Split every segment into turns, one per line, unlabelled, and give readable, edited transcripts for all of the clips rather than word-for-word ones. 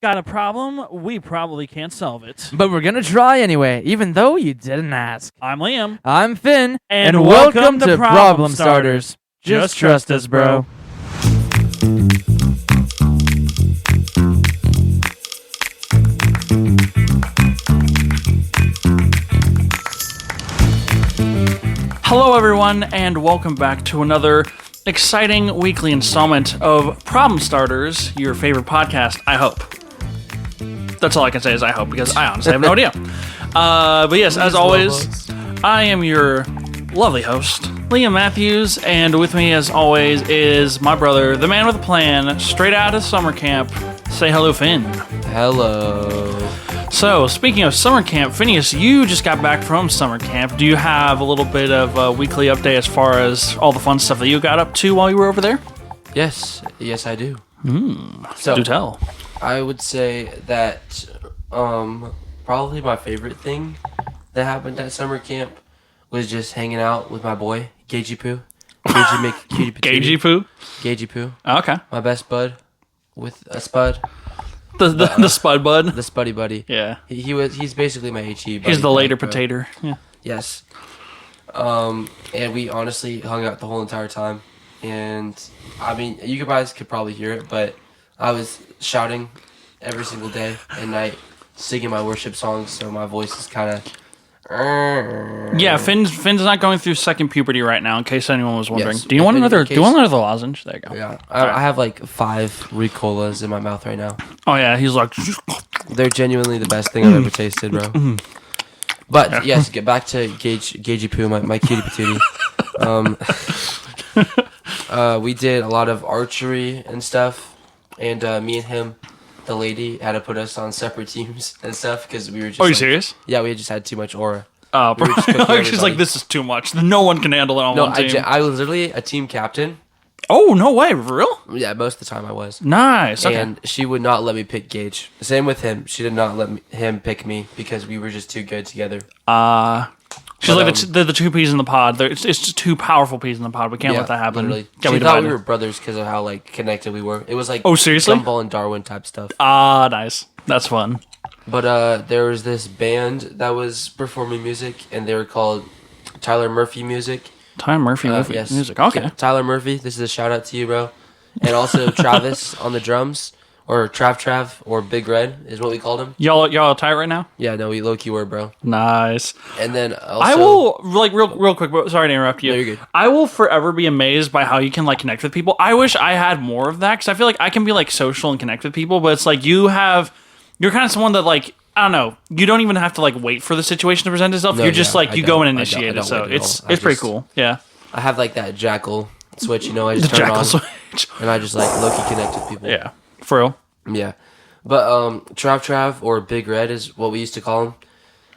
got a problem, we probably can't solve it.
But we're gonna try anyway, even though you didn't ask.
I'm Liam.
I'm Finn,
And
welcome to
Problem
Problem
Starters.
Starters. Just trust us, bro.
Hello, everyone, and welcome back to another exciting weekly installment of Problem Starters, your favorite podcast, I hope. That's all I can say is I hope, because I honestly have no idea. But yes, as always, I am your lovely host, Liam Matthews, and with me, as always, is my brother, the man with a plan, straight out of summer camp. Say hello, Finn.
Hello.
So, speaking of summer camp, Phineas, you just got back from summer camp. Do you have a little bit of a weekly update as far as all the fun stuff that you got up to while you were over there?
Yes, I do.
So, do tell.
I would say that probably my favorite thing that happened at summer camp was just hanging out with my boy, Gagey Poo. Gagey make cutie patootie.
Gagey Poo?
Gagey Poo.
Okay.
My best bud with a spud.
The spud bud?
The spuddy buddy.
Yeah.
He's basically my HE buddy.
He's the later potato. Yeah.
Yes. And we honestly hung out the whole entire time. And, I mean, you guys could probably hear it, but I was shouting every single day and night, singing my worship songs, so my voice is kind of...
Yeah, Finn's not going through second puberty right now, in case anyone was wondering.
Yes.
Do you want another lozenge? There you go.
Yeah, I have like 5 Ricolas in my mouth right now.
Oh, yeah, he's like...
They're genuinely the best thing I've ever tasted, bro. But, yes, get back to Gagey Poo, my cutie patootie. We did a lot of archery and stuff, and me and him, the lady, had to put us on separate teams and stuff, because we were just...
Oh, are you serious?
Yeah, we just had too much aura.
Oh,
We were just cooking
she's
everybody.
like, this is too much. No one can handle it on one team.
I was literally a team captain.
Oh, no way, for real?
Yeah, most of the time I was.
Nice, okay.
And she would not let me pick Gage. Same with him. She did not let him pick me because we were just too good together.
She's like, they're the two peas in the pod. It's just two powerful peas in the pod. We can't let that happen.
Literally.
Can't
She
be
thought we
divided.
were brothers because of how like connected we were. It was like
Oh, seriously?
Gumball and Darwin type stuff.
Nice. That's fun.
But there was this band that was performing music, and they were called Tyler Murphy Music.
Tyler Murphy
Yes.
music. Okay.
Yeah, Tyler Murphy, this is a shout out to you, bro. And also Travis on the drums, or Trav, or Big Red is what we called him.
Y'all tight right now?
Yeah, no, we low key were, bro.
Nice.
And then also,
I will, like, real quick, but sorry to interrupt you.
No, you're good.
I will forever be amazed by how you can, like, connect with people. I wish I had more of that, because I feel like I can be, like, social and connect with people, but it's like you're kind of someone that, like, I don't know, you don't even have to, like, wait for the situation to present itself.
No,
You're just,
yeah,
like,
I
you go
don't.
and
I
initiate
don't
it, so
wait at
it's
all. I
pretty
just-
cool. Yeah.
I have like that jackal switch, you know, I just
The
turn
jackal
on,
switch.
and I just like low-key connect with people.
Yeah. For real.
Yeah. But Trav, or Big Red is what we used to call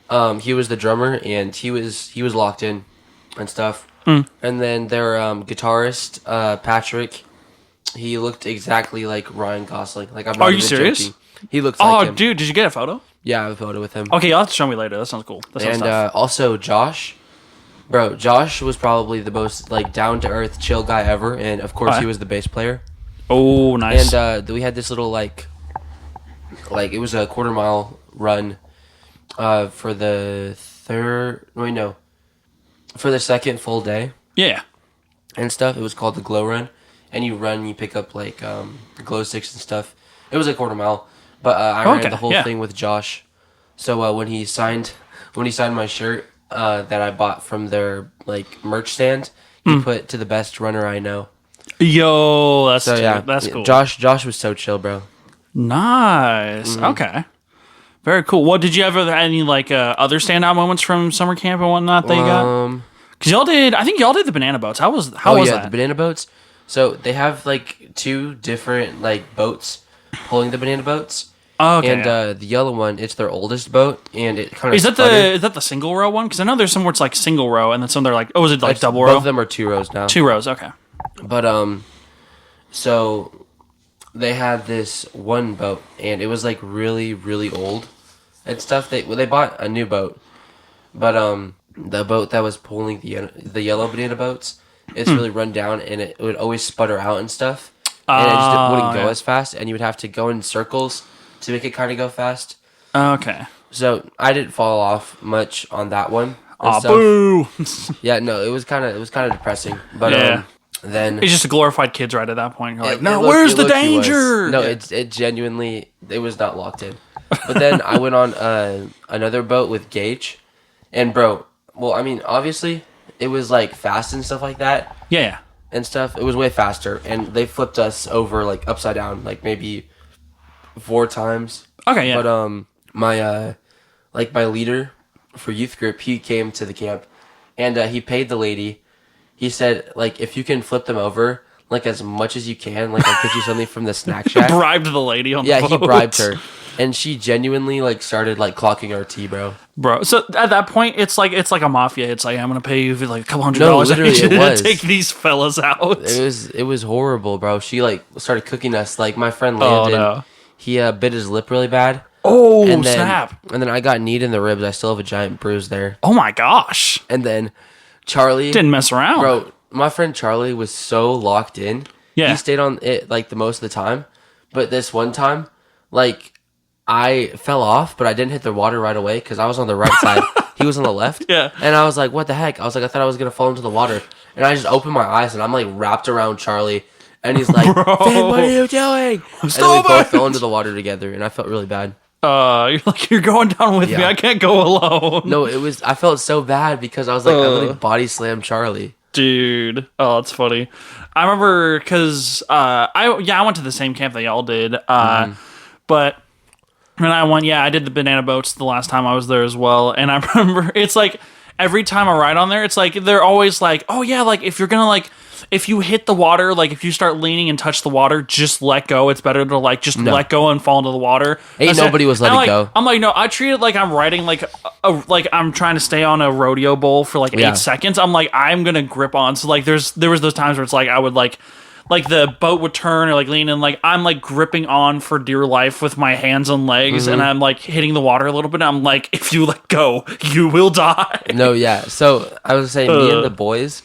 him. He was the drummer, and he was locked in and stuff. And then their guitarist, Patrick, he looked exactly like Ryan Gosling. Like, I'm not
Are you
even
serious?
joking. He looks like him.
Dude, did you get a photo?
Yeah, I have a photo with him.
Okay, you'll have to show me later. That sounds cool. That sounds
And
tough.
also Josh. Bro, Josh was probably the most like down-to-earth, chill guy ever, and of course
Alright.
he was the bass player.
Oh, nice.
And we had this little like it was a quarter-mile run for the for the second full day
yeah.
and stuff. It was called the Glow Run, and you pick up like glow sticks and stuff. It was a quarter mile, but I ran the whole thing with Josh. So when he signed my shirt that I bought from their like merch stand, he put "to the best runner I know."
Yo, that's
So yeah,
that's cool.
Josh was so chill, bro.
Nice. Okay. Very cool. What did you ever any like other standout moments from summer camp and whatnot that you got? Because I think y'all did the banana boats. How was that?
The banana boats. So they have like 2 different like boats pulling the banana boats.
Oh, okay.
And the yellow one, it's their oldest boat, and it kind of
is that the single row one? Because I know there's some where it's like single row, and then some they're like, is it like double row?
Both of them are 2 rows now.
2 rows. Okay.
But so they had this one boat, and it was like really, really old and stuff. They bought a new boat, but the boat that was pulling the yellow banana boats, it's really run down, and it would always sputter out and stuff, and it just wouldn't go as fast, and you would have to go in circles to make it kind of go fast.
Okay.
So I didn't fall off much on that one.
Aw, boo!
Yeah, no, it was kind of depressing. But then
it's just a glorified kids ride at that point. You're like, no,
it
where's the danger?
No, it genuinely it was not locked in. But then I went on another boat with Gage, and bro, well, I mean, obviously it was like fast and stuff like that.
Yeah.
And stuff. It was way faster, and they flipped us over like upside down, like maybe 4 times.
Okay, yeah.
But my my leader for youth group, he came to the camp, and he paid the lady. He said, like, if you can flip them over, like, as much as you can, like, I'll get you something from the snack shack.
Bribed the lady on the boat.
Yeah, he bribed her. And she genuinely, like, started, like, clocking our tea, bro.
Bro, so at that point, it's like a mafia. It's like, I'm going to pay you like $200.
No, literally, it was.
To take these fellas out.
It was horrible, bro. She, like, started cooking us. Like, my friend Landon, he bit his lip really bad.
Oh, snap.
And then I got kneed in the ribs. I still have a giant bruise there.
Oh, my gosh.
And then Charlie...
Didn't mess around.
Bro, my friend Charlie was so locked in.
Yeah.
He stayed on it, like, the most of the time. But this one time, like... I fell off, but I didn't hit the water right away because I was on the right side. He was on the left.
Yeah.
And I was like, what the heck? I was like, I thought I was going to fall into the water. And I just opened my eyes, and I'm, like, wrapped around Charlie. And he's like, Finn, what are you doing? And then we both fell into the water together, and I felt really bad.
You're like, you're going down with me. I can't go alone.
No, I felt so bad because I was like, I literally body slammed Charlie.
Dude. Oh, that's funny. I remember because, I went to the same camp that y'all did. But... And I did the banana boats the last time I was there as well. And I remember, it's like, every time I ride on there, it's like, they're always like, oh yeah, like, if you're gonna, like, if you hit the water, like, if you start leaning and touch the water, just let go. It's better to, like, just let go and fall into the water.
Nobody was letting go.
I'm like, no, I treat it like I'm riding, like, I'm trying to stay on a rodeo bowl for, like, 8 seconds. I'm like, I'm gonna grip on. So, like, there was those times where it's like, I would, like the boat would turn or like lean and like I'm like gripping on for dear life with my hands and legs and I'm like hitting the water a little bit. I'm like, if you let go, you will die.
No, yeah. So I was saying, me and the boys,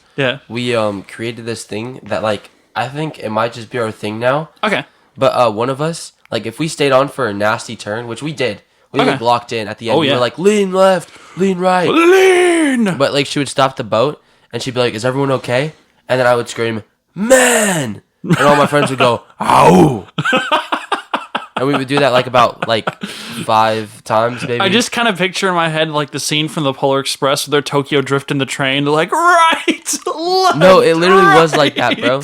we created this thing that like I think it might just be our thing now.
Okay.
But one of us, like if we stayed on for a nasty turn, which we did, we were locked in at the end. We were like, lean left, lean right,
lean.
But like she would stop the boat and she'd be like, is everyone okay? And then I would scream, man, and all my friends would go, ow. And we would do that like about like 5 times maybe.
I just kind of picture in my head like the scene from the Polar Express where they're Tokyo drifting the train. They're like, right, left,
no, it literally was like that, bro.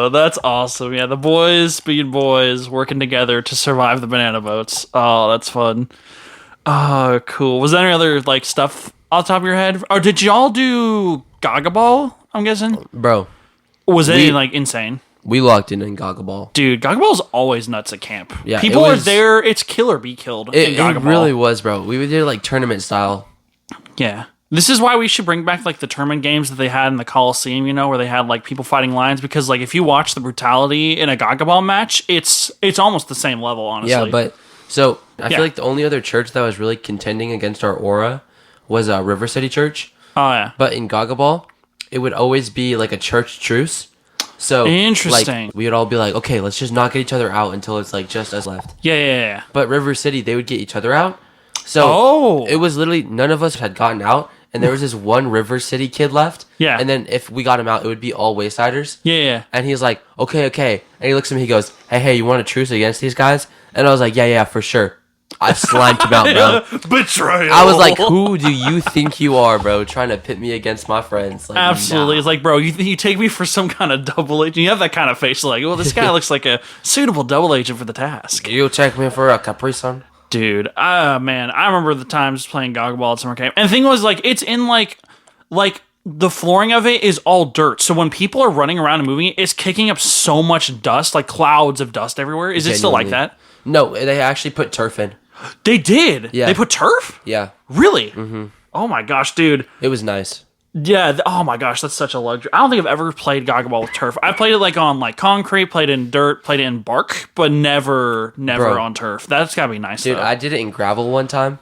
That's awesome. Yeah, the boys being boys working together to survive the banana boats. Oh, that's fun. Oh, cool. Was there any other like stuff off the top of your head? Or did y'all do Gaga Ball? I'm guessing,
bro.
Was it like insane?
We locked in Gaga Ball,
dude. Gaga Ball's always nuts at camp.
Yeah,
people are there. It's kill or be killed.
It really was, bro. We did like tournament style.
Yeah, this is why we should bring back like the tournament games that they had in the Coliseum. You know, where they had like people fighting lions. Because like if you watch the brutality in a Gaga Ball match, it's almost the same level, honestly.
Yeah, but so I feel like the only other church that was really contending against our aura was River City Church.
Oh yeah,
but in Gaga Ball, it would always be like a church truce. So
interesting.
Like, we would all be like, okay, let's just not get each other out until it's like just us left.
Yeah.
But River City, they would get each other out. So it was literally none of us had gotten out, and there was this one River City kid left.
Yeah.
And then if we got him out, it would be all Waysiders.
Yeah.
And he's like, okay. And he looks at me, he goes, hey, you want a truce against these guys? And I was like, yeah, for sure. I slimed him out, bro.
Betrayal.
I was like, who do you think you are, bro? Trying to pit me against my friends. Like,
absolutely.
Nah.
It's like, bro, you take me for some kind of double agent. You have that kind of face like, well, this guy looks like a suitable double agent for the task.
You take me for a Capri Sun?
Dude, man, I remember the times playing Gaga Ball at summer camp. And the thing was, like, it's in, like the flooring of it is all dirt. So when people are running around and moving it, it's kicking up so much dust, like clouds of dust everywhere. Is it still like that?
No, they actually put turf in.
They did?
Yeah.
They put turf?
Yeah.
Really? Mm-hmm. Oh my gosh, dude.
It was nice.
Yeah, oh my gosh, that's such a luxury. I don't think I've ever played Gaga Ball with turf. I played it like on like concrete, played it in dirt, played it in bark, but never Bro. On turf. That's gotta be nice,
dude,
though.
I did it in gravel one time.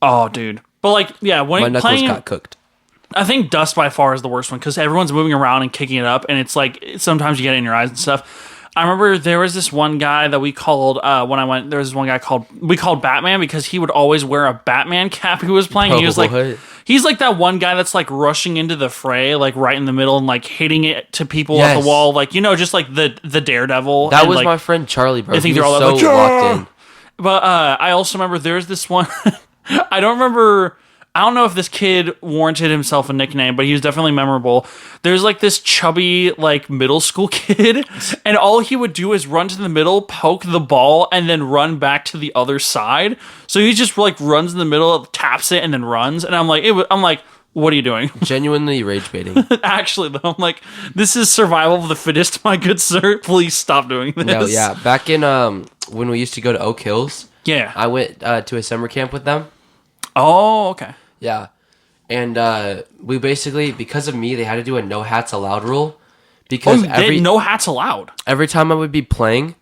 Oh, dude. But like, yeah, when
my knuckles
playing,
got cooked.
I think dust by far is the worst one because everyone's moving around and kicking it up, and it's like sometimes you get it in your eyes and stuff. I remember there was this one guy that we called when I went. There was this one guy we called Batman because he would always wear a Batman cap. He was playing. He was like, he's like that one guy that's like rushing into the fray, like right in the middle and like hitting it to people off the wall, like just like the Daredevil.
That was my friend Charlie, bro.
I think
they're all so locked in.
But I also remember there's this one. I don't know if this kid warranted himself a nickname, but he was definitely memorable. There's like this chubby, like middle school kid, and all he would do is run to the middle, poke the ball, and then run back to the other side. So he just like runs in the middle, taps it, and then runs. And I'm like, what are you doing?
Genuinely rage baiting.
Actually, though, I'm like, this is survival of the fittest, my good sir. Please stop doing this.
No, yeah. Back in when we used to go to Oak Hills, I went to a summer camp with them.
Oh, okay.
Yeah. And we basically, because of me, they had to do a no hats allowed rule. Because
no hats allowed.
Every time I would be playing,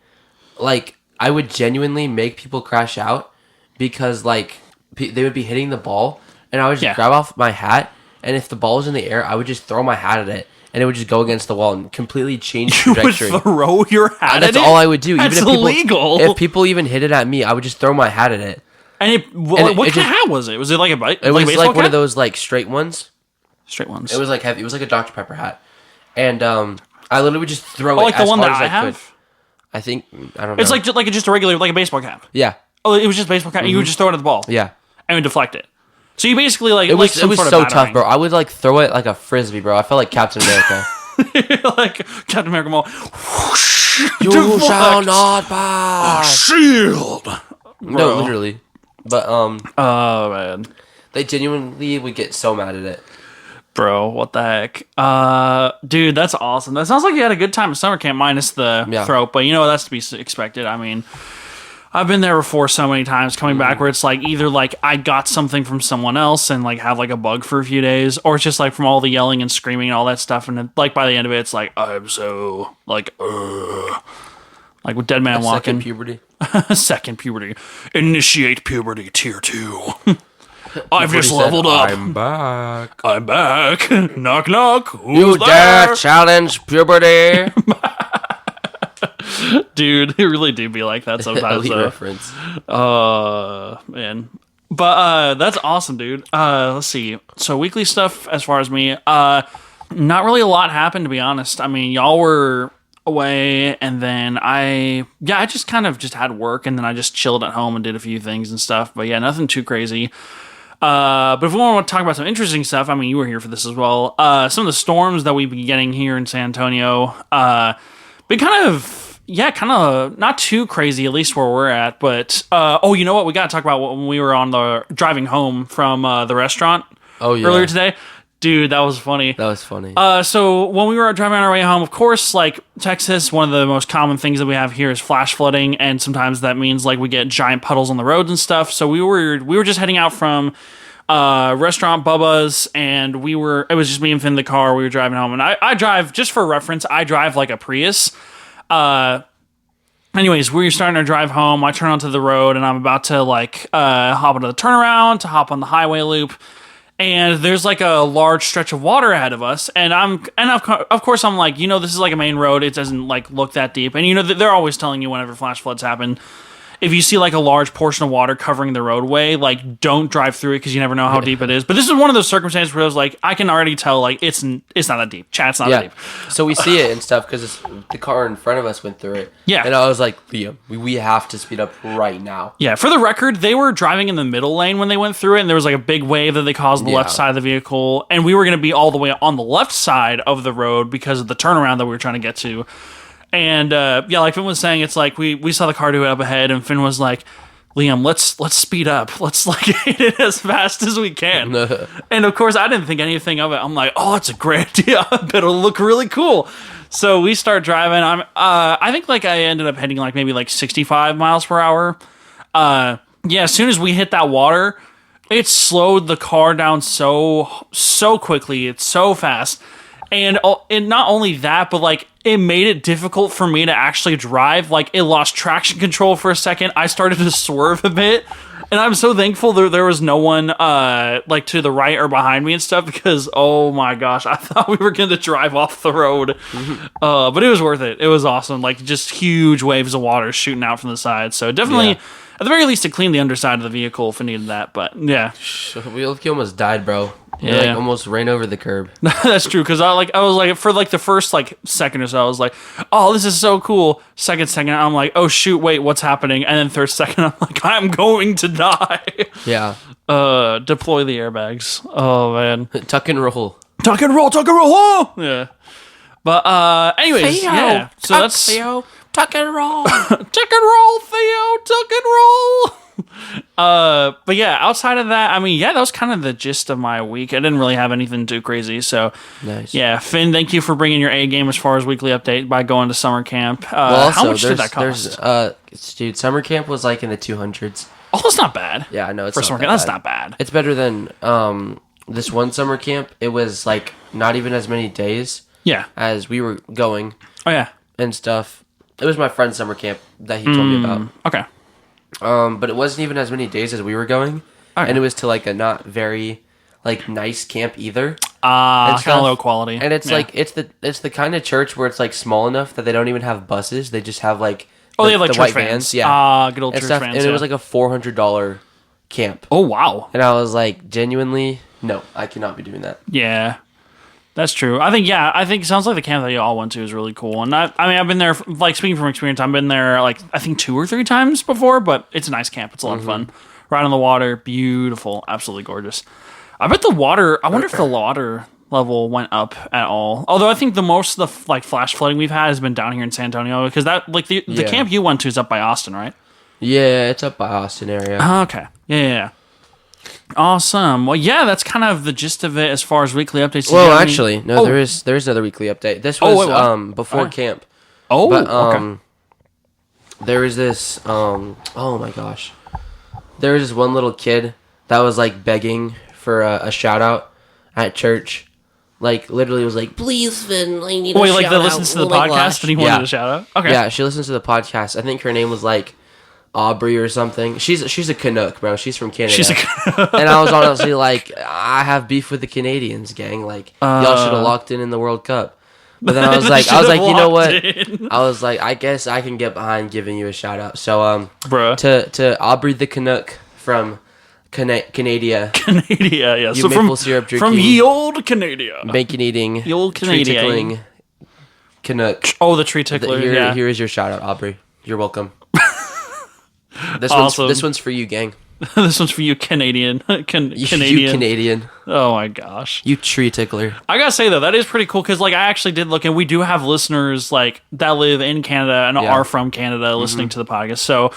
like, I would genuinely make people crash out because, like, they would be hitting the ball, and I would just grab off my hat, and if the ball was in the air, I would just throw my hat at it, and it would just go against the wall and completely change trajectory.
You would throw your hat at it?
That's all I would do.
That's
even if
illegal.
If people even hit it at me, I would just throw my hat at it.
And what kind of hat was it? Was it like a bike?
It was like one of those like straight ones.
Straight ones.
It was like heavy. It was like a Dr. Pepper hat, and I literally would just throw it
like
as
the one
hard
that
as
I
I
have.
could. I think I don't know.
It's like just a regular like a baseball cap.
Yeah.
Oh, it was just a baseball cap. Mm-hmm. You would just throw it at the ball.
Yeah.
And would deflect it. So you basically like
it was so
tough,
bro. I would like throw it like a frisbee, bro. I felt like Captain America.
Like Captain America mall.
You shall not pass.
Shield.
No, literally. But
oh man,
they genuinely would get so mad at it.
Bro, what the heck? Dude, that's awesome. That sounds like you had a good time at summer camp, minus the throat. But that's to be expected. I mean, I've been there before so many times, coming back where it's like either like I got something from someone else and like have like a bug for a few days, or it's just like from all the yelling and screaming and all that stuff, and like by the end of it, it's like I'm so like with Dead Man Walking.
Second puberty.
Second puberty. Initiate puberty tier 2. I've just leveled up.
I'm back.
I'm back. Knock knock. Who's
you
there?
dare challenge puberty?
Dude, it really do be like that sometimes.
Elite reference.
Man. But that's awesome, dude. Let's see. So weekly stuff as far as me. Not really a lot happened, to be honest. I mean, y'all were away, and then I just kind of just had work, and then I just chilled at home and did a few things and stuff. But yeah, nothing too crazy. But if we want to talk about some interesting stuff, I mean, you were here for this as well. Some of the storms that we've been getting here in San Antonio, been kind of not too crazy, at least where we're at. But you know what? We got to talk about when we were on the driving home from the restaurant earlier today. Dude, that was funny.
That was funny.
So when we were driving on our way home, of course, like Texas, one of the most common things that we have here is flash flooding, and sometimes that means like we get giant puddles on the roads and stuff. So we were just heading out from restaurant Bubba's, and it was just me and Finn in the car. We were driving home, and I drive, just for reference, I drive like a Prius. Anyways, we were starting to drive home. I turn onto the road, and I'm about to like hop into the turnaround to hop on the highway loop. And there's like a large stretch of water ahead of us, and of course I'm like, this is like a main road. It doesn't like look that deep, and they're always telling you whenever flash floods happen, if you see like a large portion of water covering the roadway, like don't drive through it because you never know how deep it is. But this is one of those circumstances where I was like, I can already tell like it's not that deep. Chat's not that deep.
So we see it and stuff because the car in front of us went through it. Yeah. And I was like, Liam, we have to speed up right now.
Yeah. For the record, they were driving in the middle lane when they went through it, and there was like a big wave that they caused on the left side of the vehicle, and we were going to be all the way on the left side of the road because of the turnaround that we were trying to get to. And like Finn was saying, it's like we saw the car do it up ahead, and Finn was like, Liam, let's speed up. Let's like hit it as fast as we can. And of course, I didn't think anything of it. I'm like, oh, it's a great idea. I bet it'll look really cool. So we start driving. I think like I ended up hitting like maybe like 65 miles per hour. As soon as we hit that water, it slowed the car down so quickly. It's so fast. And not only that, but like it made it difficult for me to actually drive. Like it lost traction control for a second. I started to swerve a bit. And I'm so thankful there was no one like to the right or behind me and stuff because oh my gosh, I thought we were going to drive off the road. But it was worth it. It was awesome. Like just huge waves of water shooting out from the side. So definitely, at the very least, to clean the underside of the vehicle if it needed that. But yeah,
We almost died, bro.
Yeah.
Like almost ran over the curb.
that's true. Because I was like for like the first like second or so, I was like, oh, this is so cool. Second, I'm like, oh shoot, wait, what's happening? And then third second, I'm like, I'm going to die.
Yeah.
Deploy the airbags. Oh man.
Tuck and roll.
Tuck and roll. Oh! Yeah. But anyways, yeah. So that's
Theo. Tuck and roll.
tuck and roll, Theo. Tuck and roll. But yeah, outside of that, I mean, yeah, that was kind of the gist of my week. I didn't really have anything too crazy. So
Nice.
yeah, Finn, thank you for bringing your A game as far as weekly update by going to summer camp.
Well,
how
also,
much did that cost?
Dude, summer camp was like in the 200s.
Oh, that's not bad.
Yeah, I know. It's
For
not
summer
that
camp, that's
bad.
not bad.
It's better than this one summer camp. It was like not even as many days
Yeah.
as we were going
Oh yeah.
and stuff. It was my friend's summer camp that he told me about.
Okay.
But it wasn't even as many days as we were going,
Okay.
and it was to like a not very like nice camp either.
Kind
stuff.
of low quality.
And it's
Yeah.
like it's the kind of church where it's like small enough that they don't even have buses. They just have like
they have like
the
church
white
vans.
yeah,
Good old
and
church
stuff.
vans.
And
yeah.
it was like a $400 camp,
oh wow.
and I was like, genuinely, no, I cannot be doing that.
Yeah, that's true. I think it sounds like the camp that you all went to is really cool. And I mean, I've been there, like speaking from experience, I've been there like I think 2 or 3 times before, but it's a nice camp. It's a lot of fun. Right on the water, beautiful, absolutely gorgeous. I bet the water, I wonder if the water level went up at all. Although I think the most of the like flash flooding we've had has been down here in San Antonio because that like the
Yeah.
camp you went to is up by Austin, right?
Yeah, it's up by Austin area.
Okay. Yeah. Awesome. Well, yeah, that's kind of the gist of it as far as weekly updates.
Well,
You got any-
actually, no,
Oh.
there is another weekly update. This
Oh,
was
wait, what?
before
Alright.
camp.
Oh,
But
okay.
there was this oh my gosh. There was this one little kid that was like begging for a shout out at church. Like literally was like, "Please, Finn, I need
Wait,
a
like
shout
that
out."
listens to the
Oh my
podcast
gosh.
and he wanted a shout out? Okay.
Yeah, she listens to the podcast. I think her name was like Aubrey or something. She's a Canuck, bro. She's from Canada.
She's
And I was honestly like, I have beef with the Canadians, gang. Like, y'all should have locked in the World Cup. But then I was like, you know what? I was like, I guess I can get behind giving you a shout out. So,
Bruh.
to Aubrey the Canuck from Canada,
Canada, yeah.
you
So
maple syrup drinking,
from ye old Canada.
bacon eating,
Ye old
tree
Canadian.
tickling Canuck.
Oh, the tree tickler, yeah.
Here is your shout out, Aubrey. You're welcome.
Awesome.
This one's for you, gang.
This one's for you, Canadian. Canadian.
You Canadian.
Oh my gosh.
You tree tickler.
I gotta say though, that is pretty cool because like I actually did look, and we do have listeners like that live in Canada and
Yeah.
are from Canada listening to the podcast. So,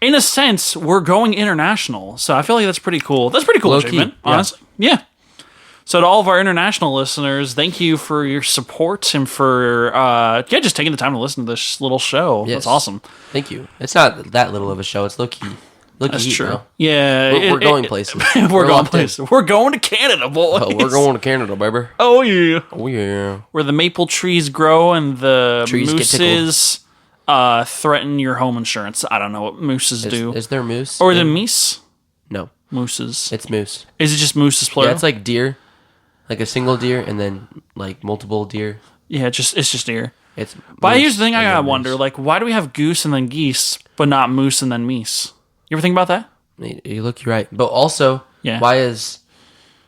in a sense, we're going international. So I feel like that's pretty cool. That's pretty cool
Low key,
achievement,
yeah.
honestly. Yeah. So to all of our international listeners, thank you for your support and for just taking the time to listen to this little show.
Yes.
That's awesome.
Thank you. It's not that little of a show. It's low key.
That's
heat,
true.
bro.
Yeah,
We're going places.
we're going
locked in.
places. We're going to Canada, boys.
Oh, we're going to Canada, baby.
Oh yeah.
Oh yeah.
Where the maple trees grow and the
Trees get
mooses threaten your home insurance. I don't know what mooses do.
Is there moose?
Or is it meese?
No,
Mooses.
it's moose.
Is it just mooses plural?
Yeah, it's like deer, like a single deer, and then like multiple deer.
Yeah, it's just deer.
It's.
But
moose
here's the thing I
and then
gotta
moose.
wonder, like, why do we have goose and then geese, but not moose and then meese? You ever think about that?
You look right, but also,
Yeah.
why is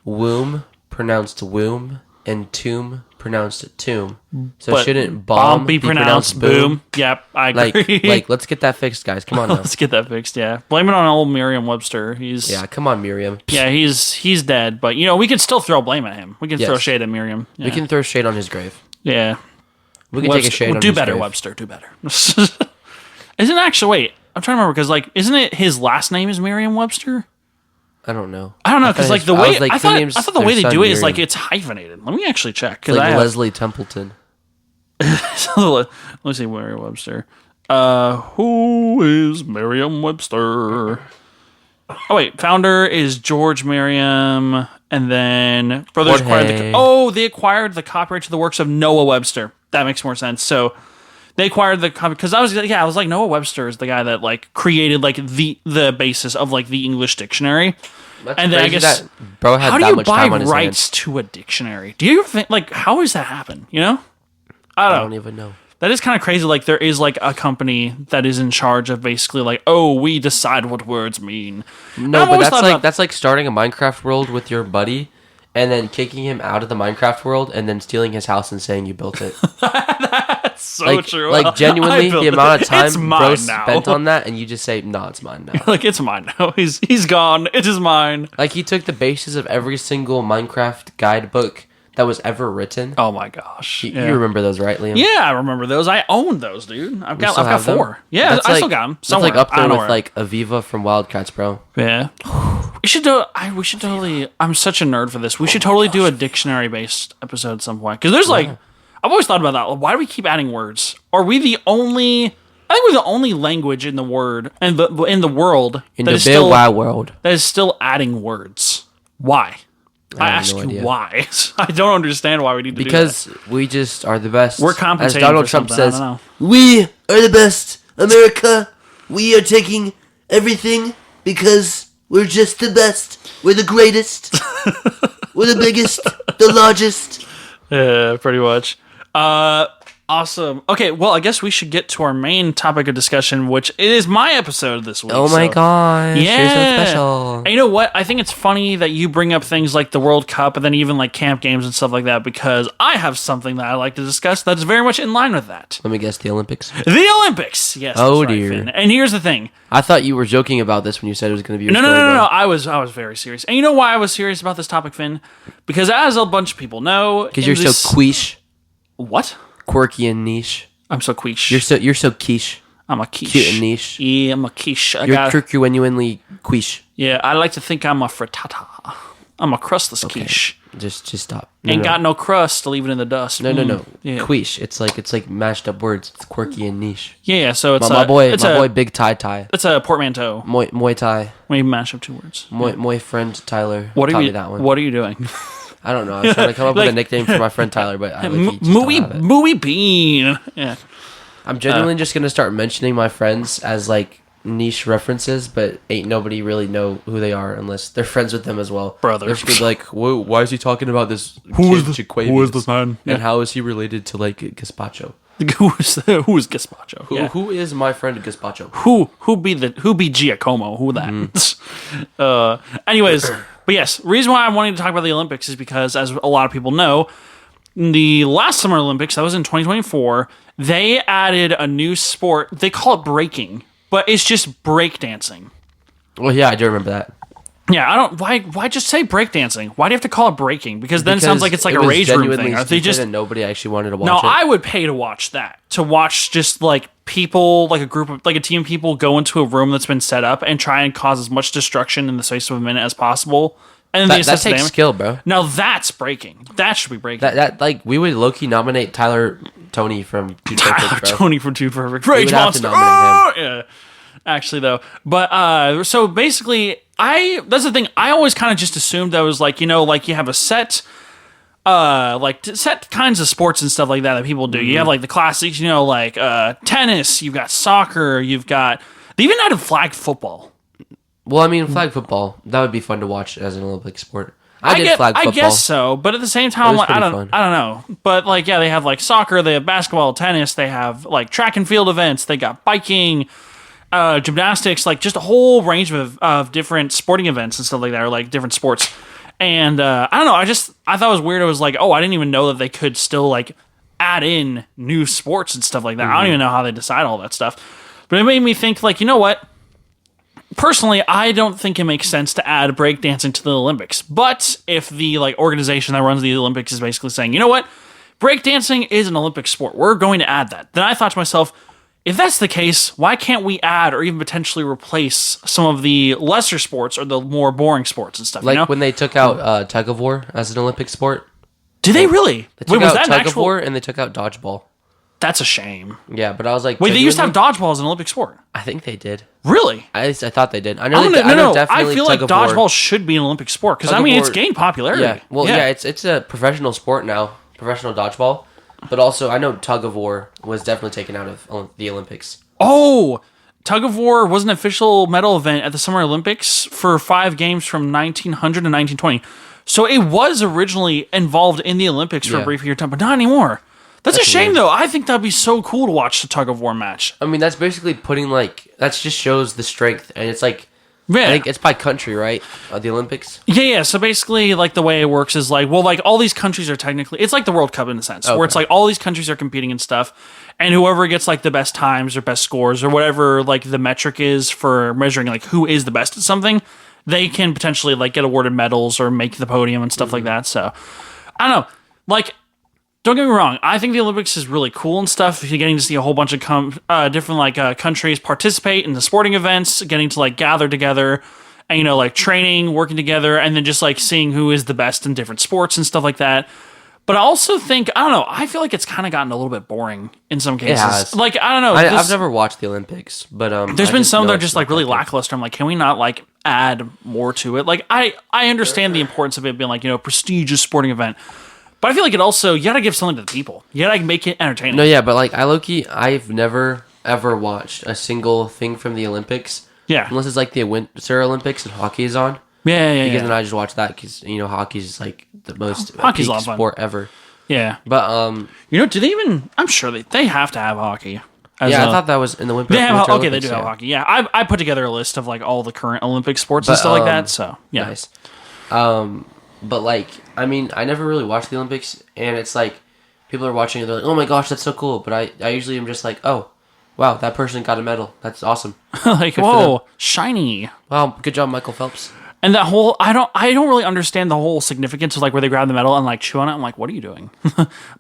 womb pronounced womb and tomb pronounced tomb? So
But
shouldn't bomb
be pronounced boom? Yep, I agree.
Like, let's get that fixed, guys. Come on now.
Let's get that fixed, yeah. Blame it on old Merriam-Webster. He's
Yeah, come on, Miriam.
yeah, he's dead, but you know, we can still throw blame at him. We can
Yes.
throw shade at Merriam. Yeah.
We can throw shade on his grave.
Yeah.
We can take a shade on
do
his
better,
grave.
Webster. Do better. Isn't actually wait? I'm trying to remember because like, isn't it his last name is Merriam-Webster?
I don't know.
I don't know because like the way I thought the way they
their
do it
son
is like
Miriam.
it's hyphenated. Let me actually check
It's
because
like
I have,
Leslie Templeton.
let me see Merriam-Webster. Who is Merriam-Webster? Oh wait, founder is George Merriam, and then brothers acquired
Jorge.
they acquired the copyright to the works of Noah Webster. That makes more sense. So They acquired the company because I was like Noah Webster is the guy that like created like the basis of like the English dictionary.
That's
and then I guess
that bro had
how do
that
you
much
buy
time on his
rights
hands.
to a dictionary? Do you think like how does that happen? You know, I
I
don't
don't even know.
That is kind of crazy. Like there is like a company that is in charge of basically like, oh, we decide what words mean.
No, but that's like starting a Minecraft world with your buddy, and then kicking him out of the Minecraft world, and then stealing his house and saying you built it.
That's so
like,
true.
Like genuinely, the amount of time
it's mine
bro
now.
spent on that, and you just say, "No, it's mine now."
Like it's mine now. He's gone. It is mine.
Like he took the basis of every single Minecraft guidebook that was ever written.
Oh my gosh!
You remember those, right, Liam?
Yeah, I remember those. I own those, dude. I've got
still have
4.
them?
Yeah,
That's
I still got them.
That's like up there with like Aviva from Wildcats, bro.
Yeah. We should do. We should totally. I'm such a nerd for this. We should totally do a dictionary based episode at some point because there's like, I've always thought about that. Why do we keep adding words? Are we the only? I think we're the only language in the world and in the world
in the big wide world
that is still adding words. Why? I ask you why. I don't understand why we need to do that.
Because we just are the best.
We're compensating
As Donald
for
Trump
something,
says, we are the best. America, we are taking everything because we're just the best. We're the greatest. We're the biggest, the largest.
Yeah, pretty much. Awesome. Okay, well, I guess we should get to our main topic of discussion, which is my episode this week.
Oh my gosh,
yeah.
You're so special.
And you know what? I think it's funny that you bring up things like the World Cup and then even like camp games and stuff like that because I have something that I like to discuss that's very much in line with that.
Let me guess, the Olympics?
The Olympics! Yes.
Oh,
that's right,
dear.
Finn. And here's the thing.
I thought you were joking about this when you said it was going to be your
No.
story, bro.
I was very serious. And you know why I was serious about this topic, Finn? Because as a bunch of people know...
Because you're so quiche.
What?
Quirky and niche.
I'm so quiche.
You're so quiche.
I'm a quiche.
Cute and niche.
Yeah, I'm a quiche.
You're genuinely quiche.
Yeah, I like to think I'm a frittata. I'm a crustless quiche.
Just stop.
Ain't got no crust, leave it in the dust.
No.
Yeah.
Quiche. It's like mashed up words. It's quirky and niche.
Yeah, so it's
my boy, Big Tie.
It's a portmanteau.
Muay Thai.
When you mash up 2 words.
My friend Tyler
What
taught
are
me
you?
that one.
What are you doing?
I don't know. I was trying to come up with a nickname for my friend Tyler, but I
Mooey Bean. Yeah.
I'm genuinely just gonna start mentioning my friends as like niche references, but ain't nobody really know who they are unless they're friends with them as well.
Brother.
They're just gonna be like, whoa, why is he talking about this?
Who is this man?
And how is he related to like gazpacho?
Who is gazpacho?
Who is my friend gazpacho?
Who be Giacomo? Who that? Anyways, but yes, reason why I wanted to talk about the Olympics is because, as a lot of people know, in the last Summer Olympics, that was in 2024, they added a new sport. They call it breaking, but it's just breakdancing.
Well, yeah, I do remember that.
Yeah, I don't. Why just say breakdancing? Why do you have to call it breaking? Because then it sounds like it's like a rage room thing. Are they just
and nobody actually wanted to watch
No,
it.
I would pay to watch that. To watch just like people, like a group of, like a team of people go into a room that's been set up and try and cause as much destruction in the space of a minute as possible. And then
that takes skill, bro.
Now that's breaking. That should be breaking.
That like we would low key nominate Tony from Dude Perfect, bro.
Tony from Dude Perfect. Rage
would have to
Monster.
nominate him.
Yeah. Actually, though, but so basically, that's the thing. I always kind of just assumed that was like, you know, like you have a set kinds of sports and stuff like that people do. Mm-hmm. You have like the classics, you know, like tennis. You've got soccer. They even added flag football.
Well, I mean, flag football, that would be fun to watch as an Olympic sport. I did flag football.
I guess so, but at the same time, like, I don't know. But like, yeah, they have like soccer, they have basketball, tennis, they have like track and field events, they got biking, gymnastics, like just a whole range of different sporting events and stuff like that, or like different sports. And I don't know, I thought it was weird. It was like, oh, I didn't even know that they could still like add in new sports and stuff like that. Mm-hmm. I don't even know how they decide all that stuff. But it made me think, like, you know what? Personally, I don't think it makes sense to add breakdancing to the Olympics. But if the like organization that runs the Olympics is basically saying, you know what, breakdancing is an Olympic sport, we're going to add that. Then I thought to myself, if that's the case, why can't we add or even potentially replace some of the lesser sports or the more boring sports and stuff?
Like,
you know?
when they took out tug of war as an Olympic sport.
Did they really?
They took out tug of war and they took out dodgeball.
That's a shame.
Yeah, but I was like,
wait, they used to have dodgeball as an Olympic sport.
I think they did.
Really?
I thought they did. I
feel like dodgeball should be an Olympic sport because I mean it's gained popularity.
Yeah, well, yeah, it's a professional sport now, professional dodgeball. But also, I know tug of war was definitely taken out of the Olympics.
Oh, tug of war was an official medal event at the Summer Olympics for 5 games from 1900 to 1920. So it was originally involved in the Olympics for a brief period of time, but not anymore. That's a shame, though. I think that'd be so cool to watch the tug of war match.
I mean, that's basically putting that just shows the strength, and it's like, I think it's by country, right? The Olympics.
Yeah. So basically, like the way it works is like, well, like all these countries are technically, it's like the World Cup in a sense, where it's like all these countries are competing and stuff, and whoever gets like the best times or best scores or whatever like the metric is for measuring like who is the best at something, they can potentially like get awarded medals or make the podium and stuff like that. So I don't know, like. Don't get me wrong. I think the Olympics is really cool and stuff. You're getting to see a whole bunch of different like countries participate in the sporting events, getting to like gather together, and like training, working together, and then just like seeing who is the best in different sports and stuff like that. But I also think I don't know. I feel like it's kind of gotten a little bit boring in some cases.
It has.
Like I don't know.
I've never watched the Olympics, but
there's been some that are just like really lackluster. I'm like, can we not like add more to it? Like I understand the importance of it being like prestigious sporting event. But I feel like it also, you gotta give something to the people. You gotta make it entertaining.
No, yeah, but like I've never ever watched a single thing from the Olympics.
Yeah.
Unless it's like the Winter Olympics and hockey is on.
Yeah.
Because then I just watch that because hockey's just like the most
hockey's
peak
a lot of fun.
sport ever.
Yeah.
But
do they even? I'm sure they have to have hockey.
I thought that was in the Winter.
They have
Olympics,
they do have hockey. Yeah, I put together a list of like all the current Olympic sports and stuff like that. So yeah.
Nice. But like, I mean, I never really watched the Olympics, and it's like people are watching it, they're like, "Oh my gosh, that's so cool!" But I usually am just like, "Oh, wow, that person got a medal. That's awesome."
Like, whoa, shiny!
Wow, good job, Michael Phelps.
And that whole, I don't really understand the whole significance of like where they grab the medal and like chew on it. I'm like, what are you doing?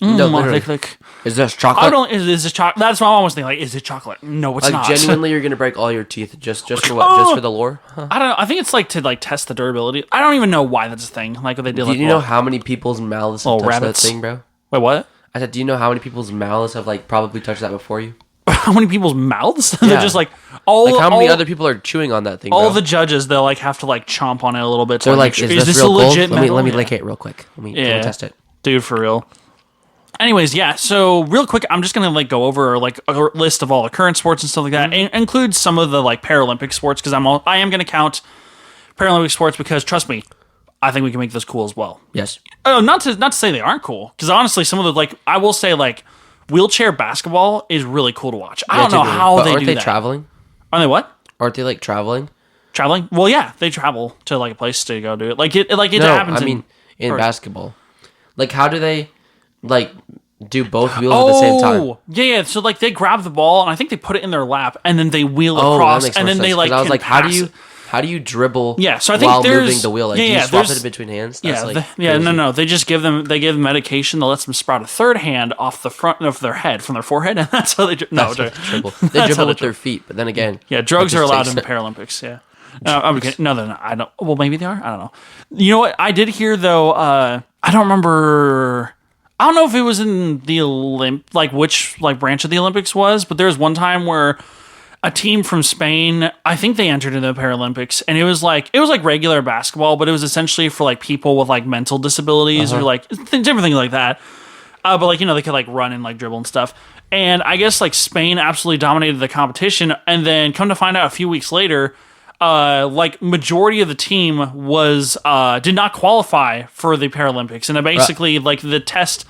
No, literally. Is this chocolate?
Is this chocolate? That's what I always think. Like, is it chocolate? No, it's not.
Genuinely, you're gonna break all your teeth just for what? Just for the lore? Huh.
I don't know. I think it's like to like test the durability. I don't even know why that's a thing. Like what they do.
Do you know how many people's mouths have touched that thing, bro?
Wait, what?
I said, do you know how many people's mouths have like probably touched that before you?
How many people's mouths?
Yeah.
They're just like
how many other people are chewing on that thing?
All
bro?
The judges, they'll like have to like chomp on it a little bit.
They're like,
sure,
is this real
a legit
gold?
medal?
Let me lick it real quick. Let me test it,
dude, for real. Anyways, yeah. So real quick, I'm just gonna like go over like a list of all the current sports and stuff like that, and include some of the like Paralympic sports because I am gonna count Paralympic sports because trust me, I think we can make this cool as well.
Yes.
Oh, not to say they aren't cool because honestly, some of the like I will say like. Wheelchair basketball is really cool to watch. I don't know how they do that.
Aren't they traveling?
Are they what?
Aren't they like traveling?
Traveling? Well, yeah, they travel to like a place to go do it. Like it happens.
I mean, in basketball, like how do they like do both wheels at the same time?
Yeah. So like they grab the ball and I think they put it in their lap and then they wheel across and then they like.
I was like, how do you dribble?
Yeah, so I think
while
there's
moving the wheel. Like, do you swap it in between hands? That's
no. They just give them medication that lets them sprout a third hand off the front of their head from their forehead, and that's how they
dribble. They dribble with their feet, but then again,
drugs are allowed in the Paralympics. Yeah, I'm kidding. No, they're not. I don't. Well, maybe they are. I don't know. You know what? I did hear though. I don't remember. I don't know if it was in the which branch of the Olympics was, but there was one time where. A team from Spain, I think they entered into the Paralympics, and it was like regular basketball, but it was essentially for like people with like mental disabilities or like different things like that. But like they could like run and like dribble and stuff. And I guess like Spain absolutely dominated the competition, and then come to find out a few weeks later, like majority of the team was did not qualify for the Paralympics, and basically like the test.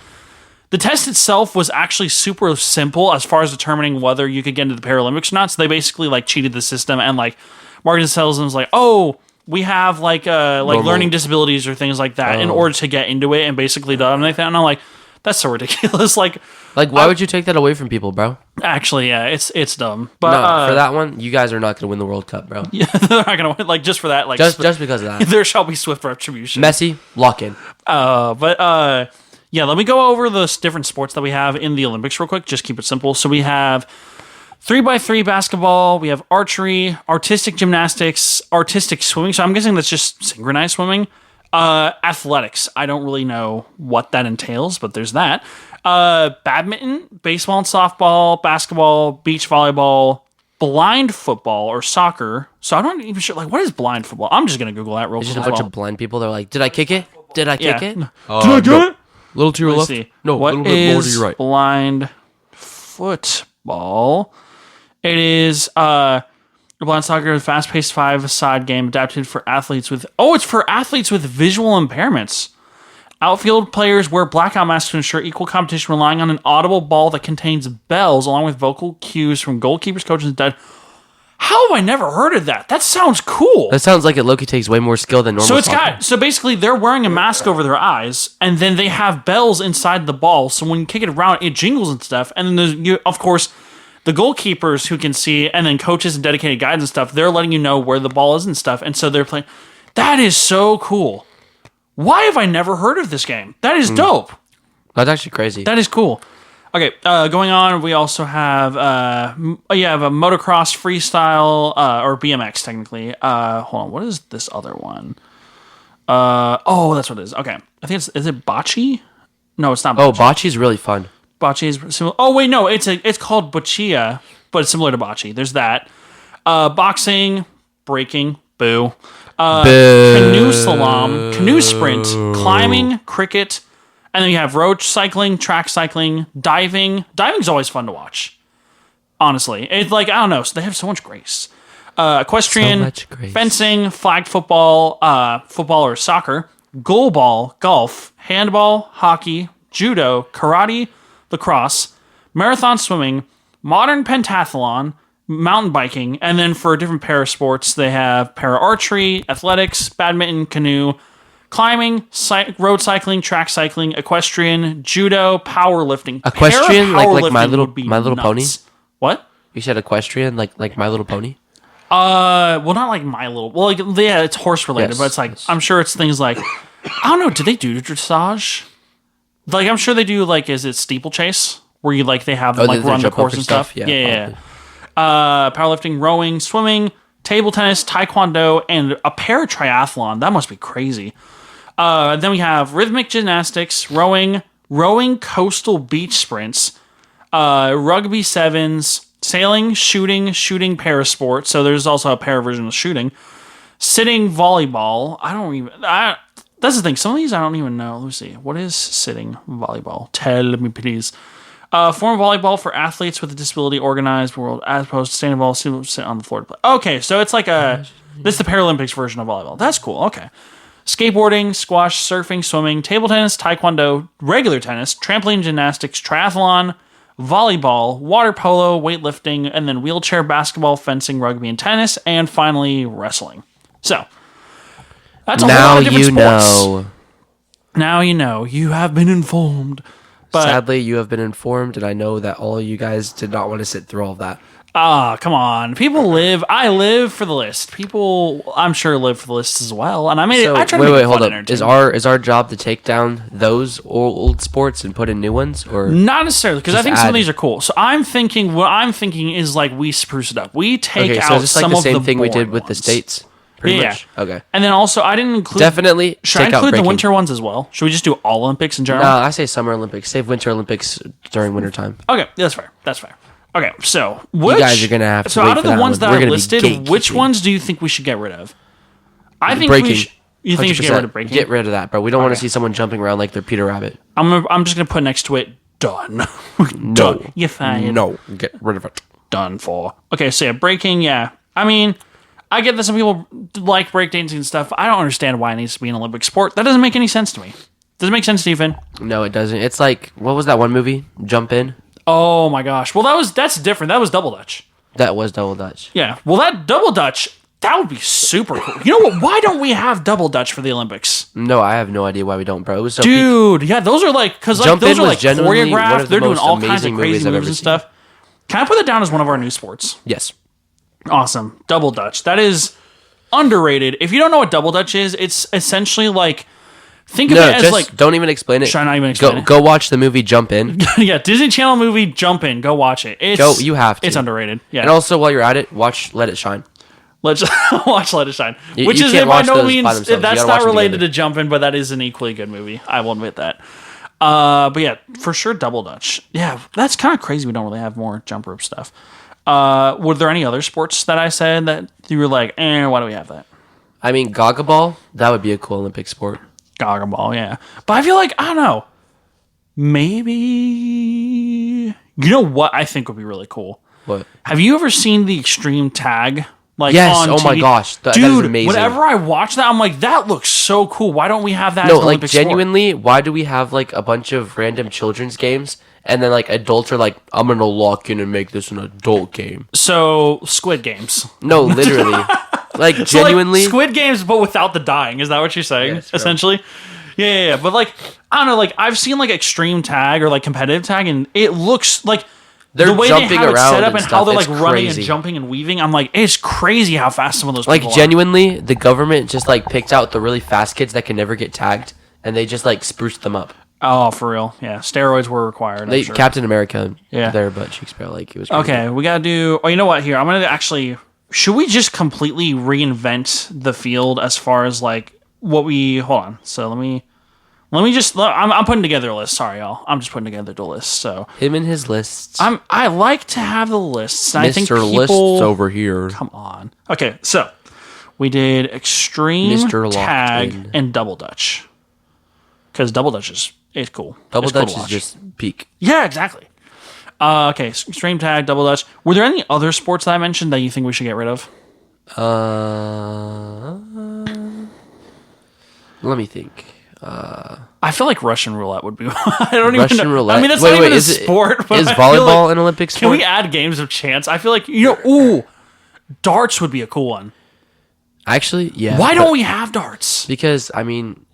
The test itself was actually super simple as far as determining whether you could get into the Paralympics or not. So they basically like cheated the system and like Martin Sells was like, oh, we have like learning disabilities or things like that in order to get into it and basically dominate that. And I'm like, that's so ridiculous. Like
why would you take that away from people, bro?
Actually, yeah, it's dumb. But
no, for that one, you guys are not going to win the World Cup, bro.
Yeah, they're not going to win. Like just for that, like
just because of that,
there shall be swift retribution.
Messi, lock in.
Yeah, let me go over the different sports that we have in the Olympics real quick. Just keep it simple. So we have 3x3 basketball. We have archery, artistic gymnastics, artistic swimming. So I'm guessing that's just synchronized swimming. Athletics. I don't really know what that entails, but there's that. Badminton, baseball and softball, basketball, beach volleyball, blind football or soccer. So I'm not even sure. Like, what is blind football? I'm just gonna Google that real quick.
It's just a bunch of blind people. They're like, "Did I kick it? Did I kick it?
Did I do it?
A little to your
Let's
left.
see.
No,
What
a little bit more to
is
your right.
blind football? It is blind soccer, a fast-paced five-side game adapted for athletes with. Oh, it's for athletes with visual impairments. Outfield players wear blackout masks to ensure equal competition, relying on an audible ball that contains bells, along with vocal cues from goalkeepers, coaches, and dead. How have I never heard of that? That sounds cool.
That sounds like Loki takes way more skill than normal.
So it's
soccer.
so basically they're wearing a mask over their eyes, and then they have bells inside the ball. So when you kick it around, it jingles and stuff. And then there's of course the goalkeepers who can see, and then coaches and dedicated guides and stuff. They're letting you know where the ball is and stuff. And so they're playing. That is so cool. Why have I never heard of this game? That is dope.
That's actually crazy.
That is cool. Okay, going on, we also have a motocross freestyle, or BMX technically. Hold on, what is this other one? That's what it is. Okay, I think is it bocce? No, it's not bocce.
Oh, bocce's really fun.
Bocce is similar. Oh, wait, no, it's called boccia, but it's similar to bocce. There's that. Boxing, breaking, boo. Canoe slalom, canoe sprint, climbing, cricket, and then you have road cycling, track cycling, diving. Diving's always fun to watch. Honestly, it's like I don't know. So they have so much grace. Equestrian,
So much grace.
fencing, flag football, football or soccer, goalball, golf, handball, hockey, judo, karate, lacrosse, marathon swimming, modern pentathlon, mountain biking, and then for different para sports, they have para archery, athletics, badminton, canoe, climbing, road cycling, track cycling, equestrian, judo, powerlifting.
Equestrian, like
Para-powerlifting
My
would
Little
be
Pony?
nuts. What?
You said equestrian, like My Little Pony?
Well, not like My Little. Well, like, yeah, it's horse related,
Yes,
but it's like
yes.
I'm sure it's things like I don't know. Do they do dressage? Like I'm sure they do. Like, is it steeplechase where you like they have them
they
run the
jump
course
rope
and stuff?
Yeah,
Yeah. Powerlifting, rowing, swimming, table tennis, taekwondo, and a para triathlon. That must be crazy. Then we have rhythmic gymnastics, rowing, coastal beach sprints, rugby sevens, sailing, shooting para sport. So there's also a para version of shooting. Sitting volleyball. That's the thing. Some of these I don't even know. Let me see. What is sitting volleyball? Tell me, please. Form of volleyball for athletes with a disability, organized world as opposed to standing ball, sit on the floor to play. Okay, so it's like this is the Paralympics version of volleyball. That's cool. Okay. Skateboarding, squash, surfing, swimming, table tennis, taekwondo, regular tennis, trampoline gymnastics, triathlon, volleyball, water polo, weightlifting, and then wheelchair basketball, fencing, rugby, and tennis, and finally wrestling. So that's a whole lot of different sports. Now you know. You have been informed. But,
Sadly, you have been informed, and I know that all of you guys did not want to sit through all of that.
come on. I live for the list. People, I'm sure, live for the list as well. And I try to make it
hold
fun
up.
and
Is
entertaining.
our job to take down those old sports and put in new ones, or
Not necessarily, because I
Just
think some of
add-
these are cool. So what I'm thinking is like we spruce it up. We take
okay?
out
So it's like
some
the
of
same
the
thing we did
boring
with the
ones.
states. Pretty
Yeah.
much. Okay.
And then also, I didn't include...
Definitely
Should I
take out
include the
breaking.
winter ones as well? Should we just do all Olympics in general?
No, I say Summer Olympics. Save Winter Olympics during wintertime.
Okay, that's fair. Okay, so
guys are gonna have to
So
wait
out of
for
the
that
ones
one.
that
We're
I
gonna be
listed, which
gatekeeping.
ones do you think we should get rid of? I think
Breaking.
you think we should get rid of breaking?
Get rid of that, bro. We don't want to
Okay.
see someone jumping around like they're Peter Rabbit.
I'm just gonna put next to it. Done. Done. You're fired.
No, get rid of it.
Done for. Okay, so yeah, breaking. Yeah, I mean, I get that some people like breakdancing and stuff. I don't understand why it needs to be an Olympic sport. That doesn't make any sense to me. Does it make sense, Stephen?
No, it doesn't. It's like, what was that one movie? Jump In.
Oh my gosh. Well, that's different. That was double dutch.
That was Double Dutch.
Yeah. Well, that double dutch. That would be super cool. You know what? Why don't we have double dutch for the Olympics?
No, I have no idea why we don't, bro. It was so peak.
Dude, yeah, those are like, because like,
Jump
those
In
are
was
like
genuinely one
choreographed.
of the
They're doing
most
all kinds of
amazing
crazy
movies I've
moves
ever
and
seen.
stuff. Can I put that down as one of our new sports?
Yes.
Awesome. Double dutch. That is underrated. If you don't know what double dutch is, it's essentially like, think of
No,
it as
just
like,
don't even explain it.
Should I not even explain it?
Go watch the movie Jump In.
yeah, Disney Channel movie, Jump In. Go watch it.
You have to.
It's underrated. Yeah.
And also, while you're at it, watch Let It Shine.
Let's watch Let It Shine.
You
Which is
can't
by
watch
no
those by
means,
themselves. You
that's
gotta
not
watch them
related
together.
to Jump In, but that is an equally good movie. I will admit that. But yeah, for sure, double dutch. Yeah, that's kind of crazy. We don't really have more jump rope stuff. Were there any other sports that I said that you were like, why do we have that?
I mean, Gaga Ball, that would be a cool Olympic sport.
Gaga ball, yeah. But I feel like, I don't know. maybe. You know what I think would be really cool?
What?
Have you ever seen the extreme tag? Like
yes.
On
oh
TV?
my gosh. That is
Dude,
amazing.
whenever I watch that, I'm like, that looks so cool. Why don't we have that?
No,
as an
like
Olympic sport?
genuinely, why do we have like a bunch of random children's games and then like adults are like, I'm gonna lock in and make this an adult game?
So Squid Games.
No, literally. Like
So,
genuinely.
like, Squid Games, but without the dying. Is that what you're saying?
Yes, bro.
Essentially. Yeah. But like, I don't know. Like, I've seen like extreme tag or like competitive tag, and it looks like
They're
the way
jumping
they have it
around
set up
and
and how
stuff,
they're like
it's
running
crazy.
and jumping and weaving. I'm like, it's crazy how fast some of those
Like
people
genuinely, the government just like picked out the really fast kids that can never get tagged, and they just like spruced them up.
are. Oh, for real. Yeah, steroids were required.
They
I'm sure.
Captain America,
Yeah.
their butt cheeks, bro. Like it was. Crazy.
Okay, we gotta do. Oh, you know what? Here, I'm gonna actually. Should we just completely reinvent the field as far as like what we? Hold on. So let me just. I'm putting together a list. Sorry, y'all. I'm just putting together the list. So
Him and his lists.
I like to have the lists. And I think
Mr.
people.
Lists over here.
Come on. Okay, so we did extreme
Mr.
tag
Locked-in.
and double dutch because double dutch is cool.
Double
It's cool to
Dutch is
watch.
just peak.
Yeah, exactly. Okay, extreme tag, double dutch. Were there any other sports that I mentioned that you think we should get rid of?
Let me think.
I feel like Russian roulette would be. I don't even
Russian
know.
roulette.
I mean, that's
Wait,
not even a
is it-
sport. But
Is
I feel
volleyball
like,
an Olympic
Can
sport?
we add games of chance? I feel like ooh, darts would be a cool one.
Actually, yeah.
Why
but-
don't we have darts?
Because I mean,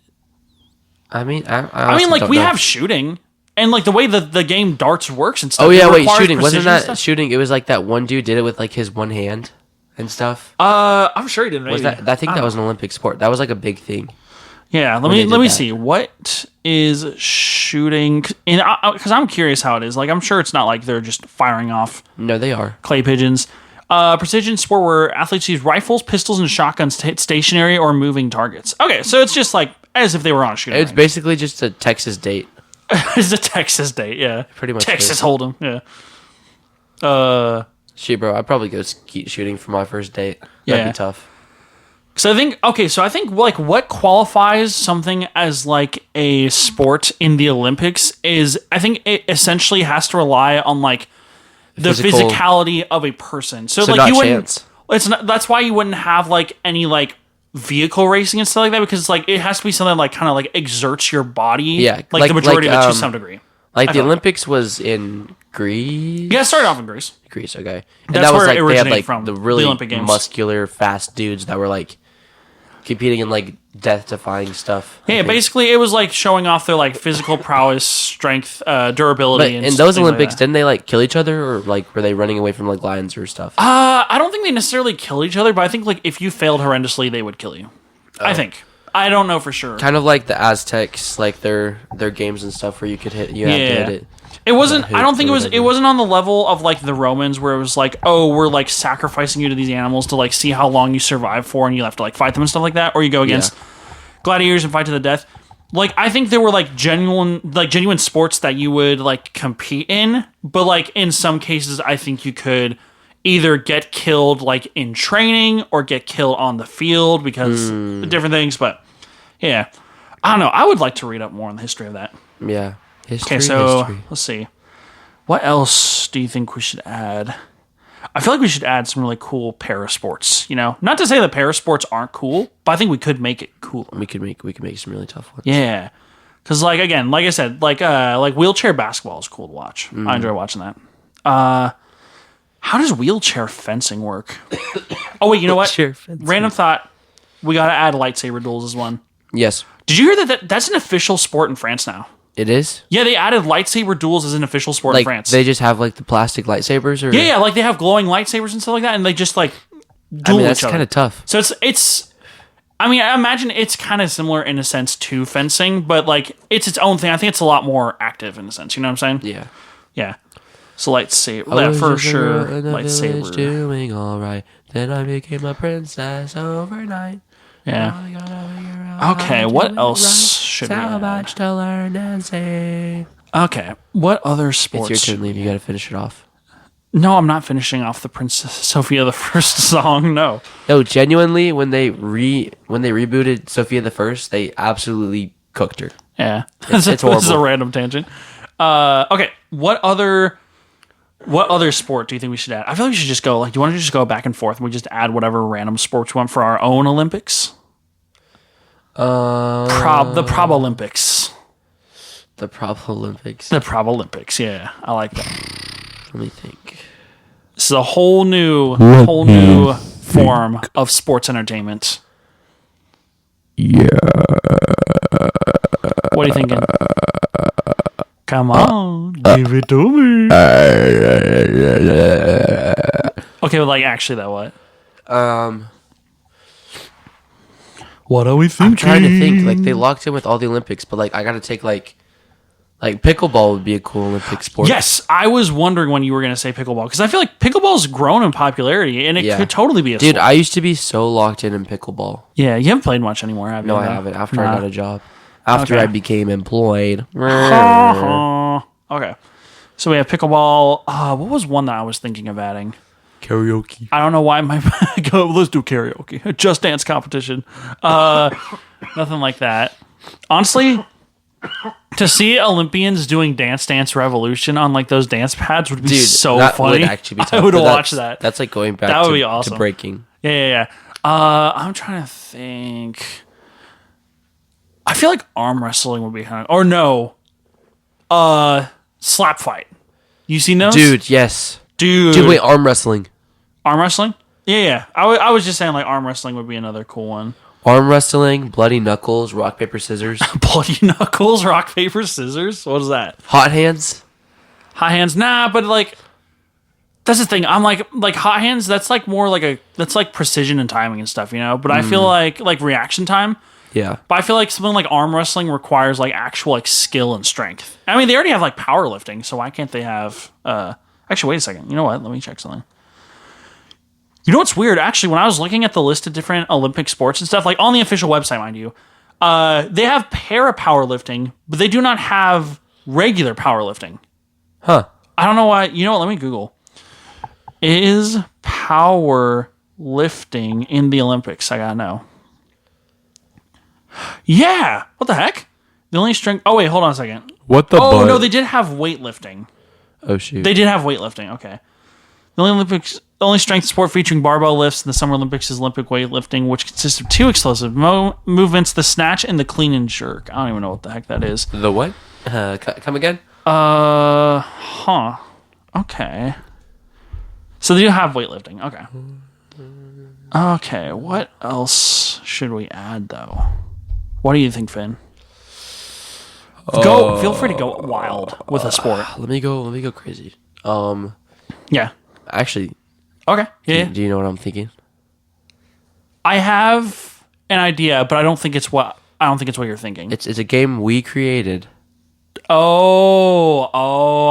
I
I mean,
honestly
like
don't
we
know.
have shooting and like the way the game darts works and stuff.
Oh
it
yeah, wait,
requires
shooting. Wasn't
precision
that
stuff.
shooting? It was like that one dude did it with like his one hand and stuff.
I'm sure he did. Maybe.
Was that? I think that was an Olympic sport. That was like a big thing.
Yeah, let
when they
me
did that.
see. What is shooting? And because I'm curious how it is. Like, I'm sure it's not like they're just firing off
No, they are.
clay pigeons. Precision sport where athletes use rifles, pistols, and shotguns to hit stationary or moving targets. Okay, so it's just like as if they were on a shooting.
It's
range.
basically just a Texas date.
It's a Texas date. Yeah,
Pretty much
Texas
is.
Hold'em. Yeah.
Shit, bro, I'd probably go skeet shooting for my first date. That'd
Yeah.
be tough.
So I think like what qualifies something as like a sport in the Olympics is I think it essentially has to rely on like the
Physical-
physicality of a person. So,
So
like
not
you wouldn't.
chance.
It's not. That's why you wouldn't have like any like vehicle racing and stuff like that because like it has to be something like kind of like exerts your body.
Yeah,
like the majority of it to
um,
some degree.
Like
I
the
feel like-
Olympics was in Greece.
Yeah, it started off in Greece.
Greece, okay. And
That's
that was
where it
like they had
originated
like
from,
the
the
really
Olympic Games.
muscular, fast dudes that were like competing in like death-defying stuff. I
Yeah,
think.
basically it was like showing off their like physical prowess, strength, durability.
But
and
in those
things like
Olympics,
that.
didn't they like kill each other, or like were they running away from like lions or stuff?
I don't think they necessarily kill each other, but I think like if you failed horrendously, they would kill you. I think. I don't know for sure.
Kind of like the Aztecs, like their games and stuff where you could hit, you had to hit it.
It wasn't.
hoop
I don't think it
or
was. It
whatever.
wasn't on the level of like the Romans, where it was like, oh, we're like sacrificing you to these animals to like see how long you survive for, and you have to like fight them and stuff like that, or you go against gladiators and fight to the death. Like I think there were like genuine sports that you would like compete in, but like in some cases, I think you could either get killed like in training or get killed on the field because different things. But yeah, I don't know. I would like to read up more on the history of that.
Yeah. History,
Okay, so
history.
let's see. What else do you think we should add? I feel like we should add some really cool para sports. You know, not to say that para sports aren't cool, but I think we could make it cooler.
We could make some really tough ones.
Yeah, because like again, like I said, like wheelchair basketball is cool to watch. I enjoy watching that. How does wheelchair fencing work? Oh wait, you know what?
Wheelchair fencing.
Random thought. We gotta add lightsaber duels as one.
Yes,
Did you hear that's an official sport in France now?
it is.
Yeah, they added lightsaber duels as an official sport in
Like
France.
they just have like the plastic lightsabers, or
Yeah, like they have glowing lightsabers and stuff like that, and they just like duel
I mean, that's
each other.
kind of tough.
So it's. I mean, I imagine it's kind of similar in a sense to fencing, but like it's its own thing. I think it's a lot more active in a sense. You know what I'm saying?
Yeah.
Yeah. So lightsaber, yeah, for sure. Lightsaber.
Doing all right. Then I became a princess overnight.
Yeah. Okay. What else should we
So
add?
much to learn and say.
Okay. What other sports?
It's your turn, Liam. You got to finish it off.
No, I'm not finishing off the Princess Sophia the First song. No.
No, genuinely, when they rebooted Sophia the First, they absolutely cooked her.
Yeah.
It's
This is a
horrible.
random tangent. Okay. What other sport do you think we should add? I feel like we should just go, like, do you want to just go back and forth and we just add whatever random sports we want for our own Olympics? The Probolympics.
The Probolympics.
The Probolympics, yeah. I like that.
Let me think.
This is a whole new form of sports entertainment.
Yeah.
What are you thinking? Come on, give it to me. Okay, well, like, actually, that what? What are we thinking?
I'm trying to think. Like, they locked in with all the Olympics, but, like, I got to take, like pickleball would be a cool Olympic sport.
Yes, I was wondering when you were going to say pickleball, because I feel like pickleball's grown in popularity, and it could totally be a
Dude,
sport.
I used to be so locked in pickleball.
Yeah, you haven't played much anymore, have you?
No, I haven't. After I
Nah.
got a job. After
Okay.
I became employed.
Okay. So we have pickleball. What was one that I was thinking of adding?
Karaoke.
I don't know why my go. Let's do karaoke. Just Dance competition. Nothing like that. Honestly, to see Olympians doing Dance Revolution on like those dance pads would be so
that
funny.
Would actually be tough,
I would
but
watch that.
That's like going back
That would
to,
be awesome.
to breaking.
Yeah. I'm trying to think. I feel like arm wrestling would be kind of, or no, slap fight. You seen those?
Dude, yes.
Dude,
Wait, arm wrestling.
arm wrestling? Yeah. I was just saying like arm wrestling would be another cool one.
Arm wrestling, bloody knuckles, rock, paper, scissors.
Bloody knuckles, rock, paper, scissors. What is that?
Hot hands.
Hot hands? Nah, but like that's the thing. I'm like hot hands. That's like more like that's like precision and timing and stuff, you know. But I feel like reaction time.
Yeah.
But I feel like something like arm wrestling requires like actual like skill and strength. I mean, they already have like powerlifting, so why can't they have? Actually, wait a second. You know what? Let me check something. You know what's weird? Actually, when I was looking at the list of different Olympic sports and stuff, like on the official website, mind you, they have para powerlifting, but they do not have regular powerlifting.
Huh.
I don't know why. You know what? Let me Google. Is powerlifting in the Olympics? I gotta know. Yeah. What the heck? The only strength. Oh wait, hold on a second.
What the?
Oh no, they did have weightlifting.
Oh shoot.
They did have weightlifting. Okay. The only strength sport featuring barbell lifts in the Summer Olympics is Olympic weightlifting, which consists of two explosive movements: the snatch and the clean and jerk. I don't even know what the heck that is.
The what? Come again?
Huh. Okay. So they do have weightlifting. Okay. Okay. What else should we add though? What do you think, Finn? Feel free to go wild with a sport.
Let me go crazy.
Yeah.
Actually,
Okay. Yeah.
do you know what I'm thinking?
I have an idea, but I don't think it's what you're thinking.
It's a game we created.
Oh,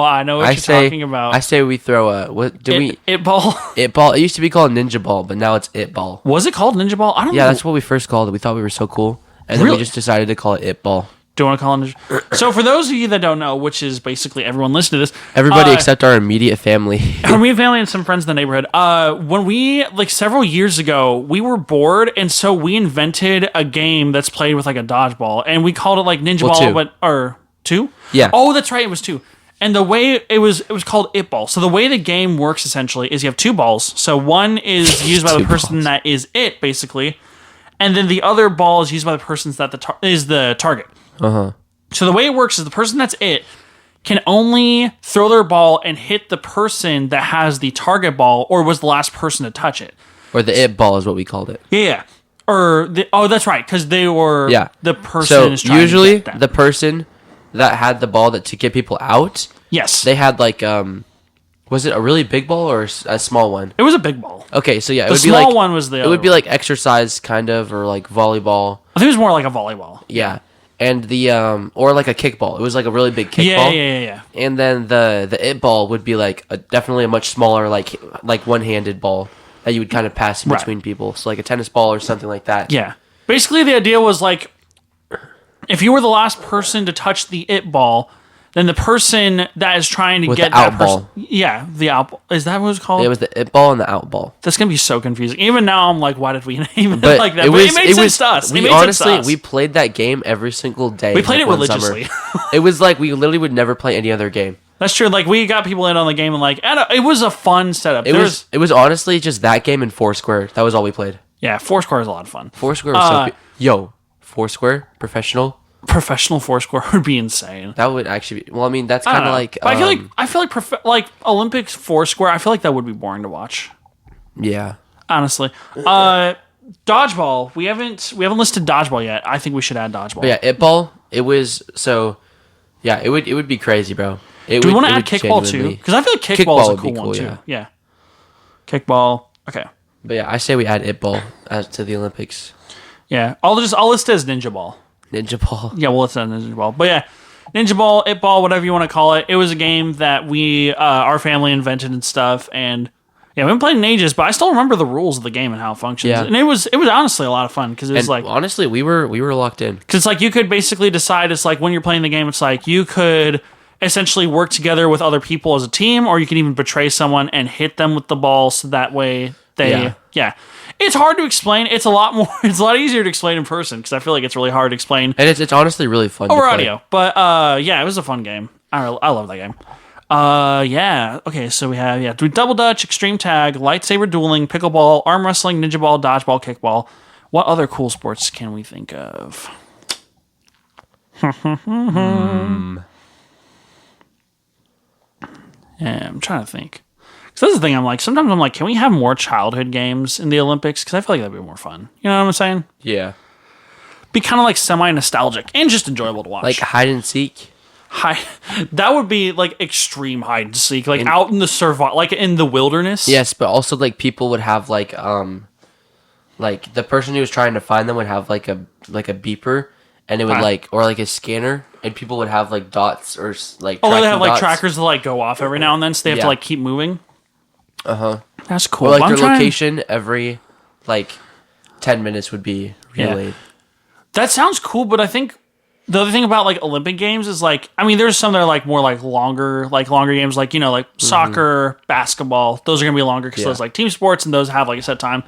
I know what you're talking about.
I say we throw a what do we
It ball.
it ball. It used to be called Ninja Ball, but now it's It Ball.
Was it called Ninja Ball? I don't know.
Yeah, that's what we first called it. We thought we were so cool, and then
Really?
we just decided to call it It Ball.
Do you want to call it Ninja? So for those of you that don't know, which is basically everyone listening to this,
Everybody except our immediate family.
our immediate family and some friends in the neighborhood. When we like several years ago, we were bored, and so we invented a game that's played with like a dodgeball, and we called it like Ninja
Well,
Ball,
two.
or two.
Yeah.
Oh, that's right. It was two. And the way it was called It Ball. So the way the game works essentially is you have two balls. So one is used by the
Two
person
balls.
that is it, basically, and then the other ball is used by the person that is the target. So the way it works is the person that's it can only throw their ball and hit the person that has the target ball or was the last person to touch it.
Or the It Ball is what we called it.
Yeah. That's right, because they were the person
So
is trying
usually
to get them.
the person that had the ball to get people out,
Yes.
they had like was it a really big ball or a small one?
It was a big ball.
Okay, so yeah, it
The
would be
small
like
one was the
it
other
would be
one.
like exercise kind of or like volleyball.
I think it was more like a volleyball.
Yeah. And the or like a kickball. It was like a really big kickball.
Yeah.
And then the It Ball would be like definitely a much smaller like one-handed ball that you would kind of pass in
Right.
between people. So like a tennis ball or something like that.
Yeah. Basically, the idea was like, if you were the last person to touch the It Ball, then the person that is trying to
With
get
the
that
out
person,
ball.
yeah, the out ball. Is that what it's called?
It was the it ball and the out ball.
That's gonna be so confusing. Even now, I'm like, why did we name it
But
like that?
it
But
was,
it made sense to us.
We honestly we played that game every single day.
We played it
one
religiously.
summer. It was like we literally would never play any other game.
That's true. Like we got people in on the game and like, and it was a fun setup.
It was honestly just that game and Foursquare. That was all we played.
Yeah, Foursquare is a lot of fun.
Foursquare was Foursquare professional.
Professional Foursquare would be insane.
That would actually be, well, I mean, that's
I
kind
don't
of
know.
like
But I feel like Olympics Foursquare. I feel like that would be boring to watch.
yeah.
Honestly, dodgeball. We haven't listed dodgeball yet. I think we should add dodgeball.
But yeah, it ball. It was so. Yeah, it would be crazy, bro.
Do we want to add kickball too? Because I feel like kickball is a cool one too. Yeah. Kickball. Okay.
But yeah, I say we add it ball to the Olympics.
Yeah, I'll list it as ninja ball.
Ninja ball.
Yeah, we'll list it as ninja ball. But yeah, ninja ball, it ball, whatever you want to call it. It was a game that we, our family invented and stuff, and yeah, we haven't played in ages, but I still remember the rules of the game and how it functions.
Yeah.
And it was honestly a lot of fun because it was
And
like
honestly, we were locked in.
because it's like you could basically decide. It's like when you're playing the game, it's like you could essentially work together with other people as a team, or you can even betray someone and hit them with the ball, so that way they yeah. It's hard to explain. It's a lot easier to explain in person because I feel like it's really hard to explain.
And it's honestly really fun
over
to play.
audio. But yeah, it was a fun game. I love that game. Yeah. Okay, so we have do double dutch, extreme tag, lightsaber dueling, pickleball, arm wrestling, ninja ball, dodgeball, kickball. What other cool sports can we think of? Yeah, I'm trying to think. So that's the thing. I'm like, sometimes I'm like, can we have more childhood games in the Olympics? Because I feel like that'd be more fun. You know what I'm saying?
Yeah.
Be kind of like semi-nostalgic and just enjoyable to watch.
Like hide and seek.
That would be like extreme hide and seek, like out in the like in the wilderness.
Yes, but also like people would have like the person who was trying to find them would have like a beeper, and it would or like a scanner, and people would have like dots or like
they have like
dots.
trackers that like go off every now and then, so they have to like keep moving. That's cool.
Or like their location every like 10 minutes would be relayed.
That sounds cool, but I think the other thing about like Olympic games is like, I mean, there's some that are like more like longer games, like, you know, like soccer, basketball. Those are gonna be longer because those like team sports and those have like a set time.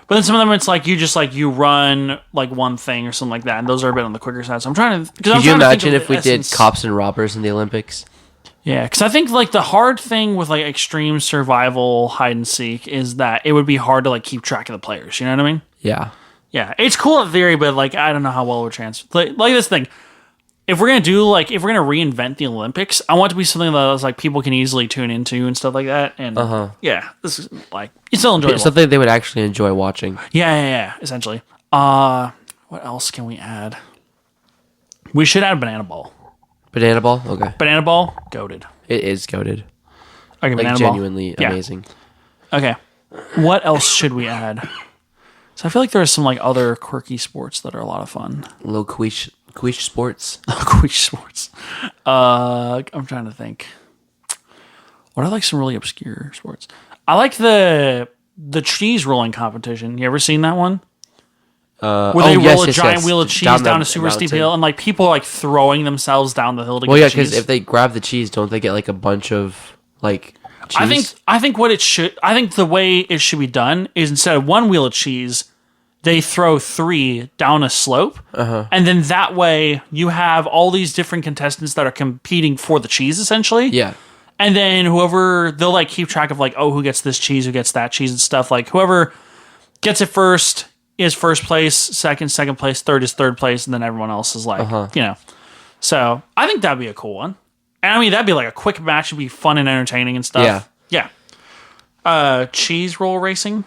But then some of them, it's like you run like one thing or something like that, and those are a bit on the quicker side. So I'm trying to.
Could you imagine if we did cops and robbers in the Olympics?
Yeah, because I think like the hard thing with like extreme survival hide and seek is that it would be hard to like keep track of the players. You know what I mean?
Yeah.
Yeah, it's cool in theory, but like I don't know how well it would translate. Like this thing, if we're gonna reinvent the Olympics, I want it to be something that like people can easily tune into and stuff like that. And yeah, this is like it's still enjoyable.
Something they would actually enjoy watching.
Yeah. Essentially, what else can we add? We should add banana ball.
Banana ball, okay.
Banana ball, goated.
It is goated.
Okay,
like
banana
genuinely
ball.
amazing.
Okay, what else should we add? So I feel like there are some like other quirky sports that are a lot of fun.
Little quiche sports.
Quiche sports. I'm trying to think. What are like some really obscure sports? I like the cheese rolling competition. You ever seen that one? Where they roll a giant wheel of cheese down a super steep hill, and like people are like throwing themselves down the hill to get cheese.
Because if they grab the cheese, don't they get like a bunch of like cheese?
I think the way it should be done is instead of one wheel of cheese, they throw 3 down a slope, and then that way you have all these different contestants that are competing for the cheese, essentially.
Yeah.
And then they'll like keep track of like, oh, who gets this cheese, who gets that cheese and stuff. Like whoever gets it first is first place, second place, third is third place, and then everyone else is like, you know. So I think that'd be a cool one. And I mean, that'd be like a quick match. It'd be fun and entertaining and stuff. Yeah. Cheese roll racing.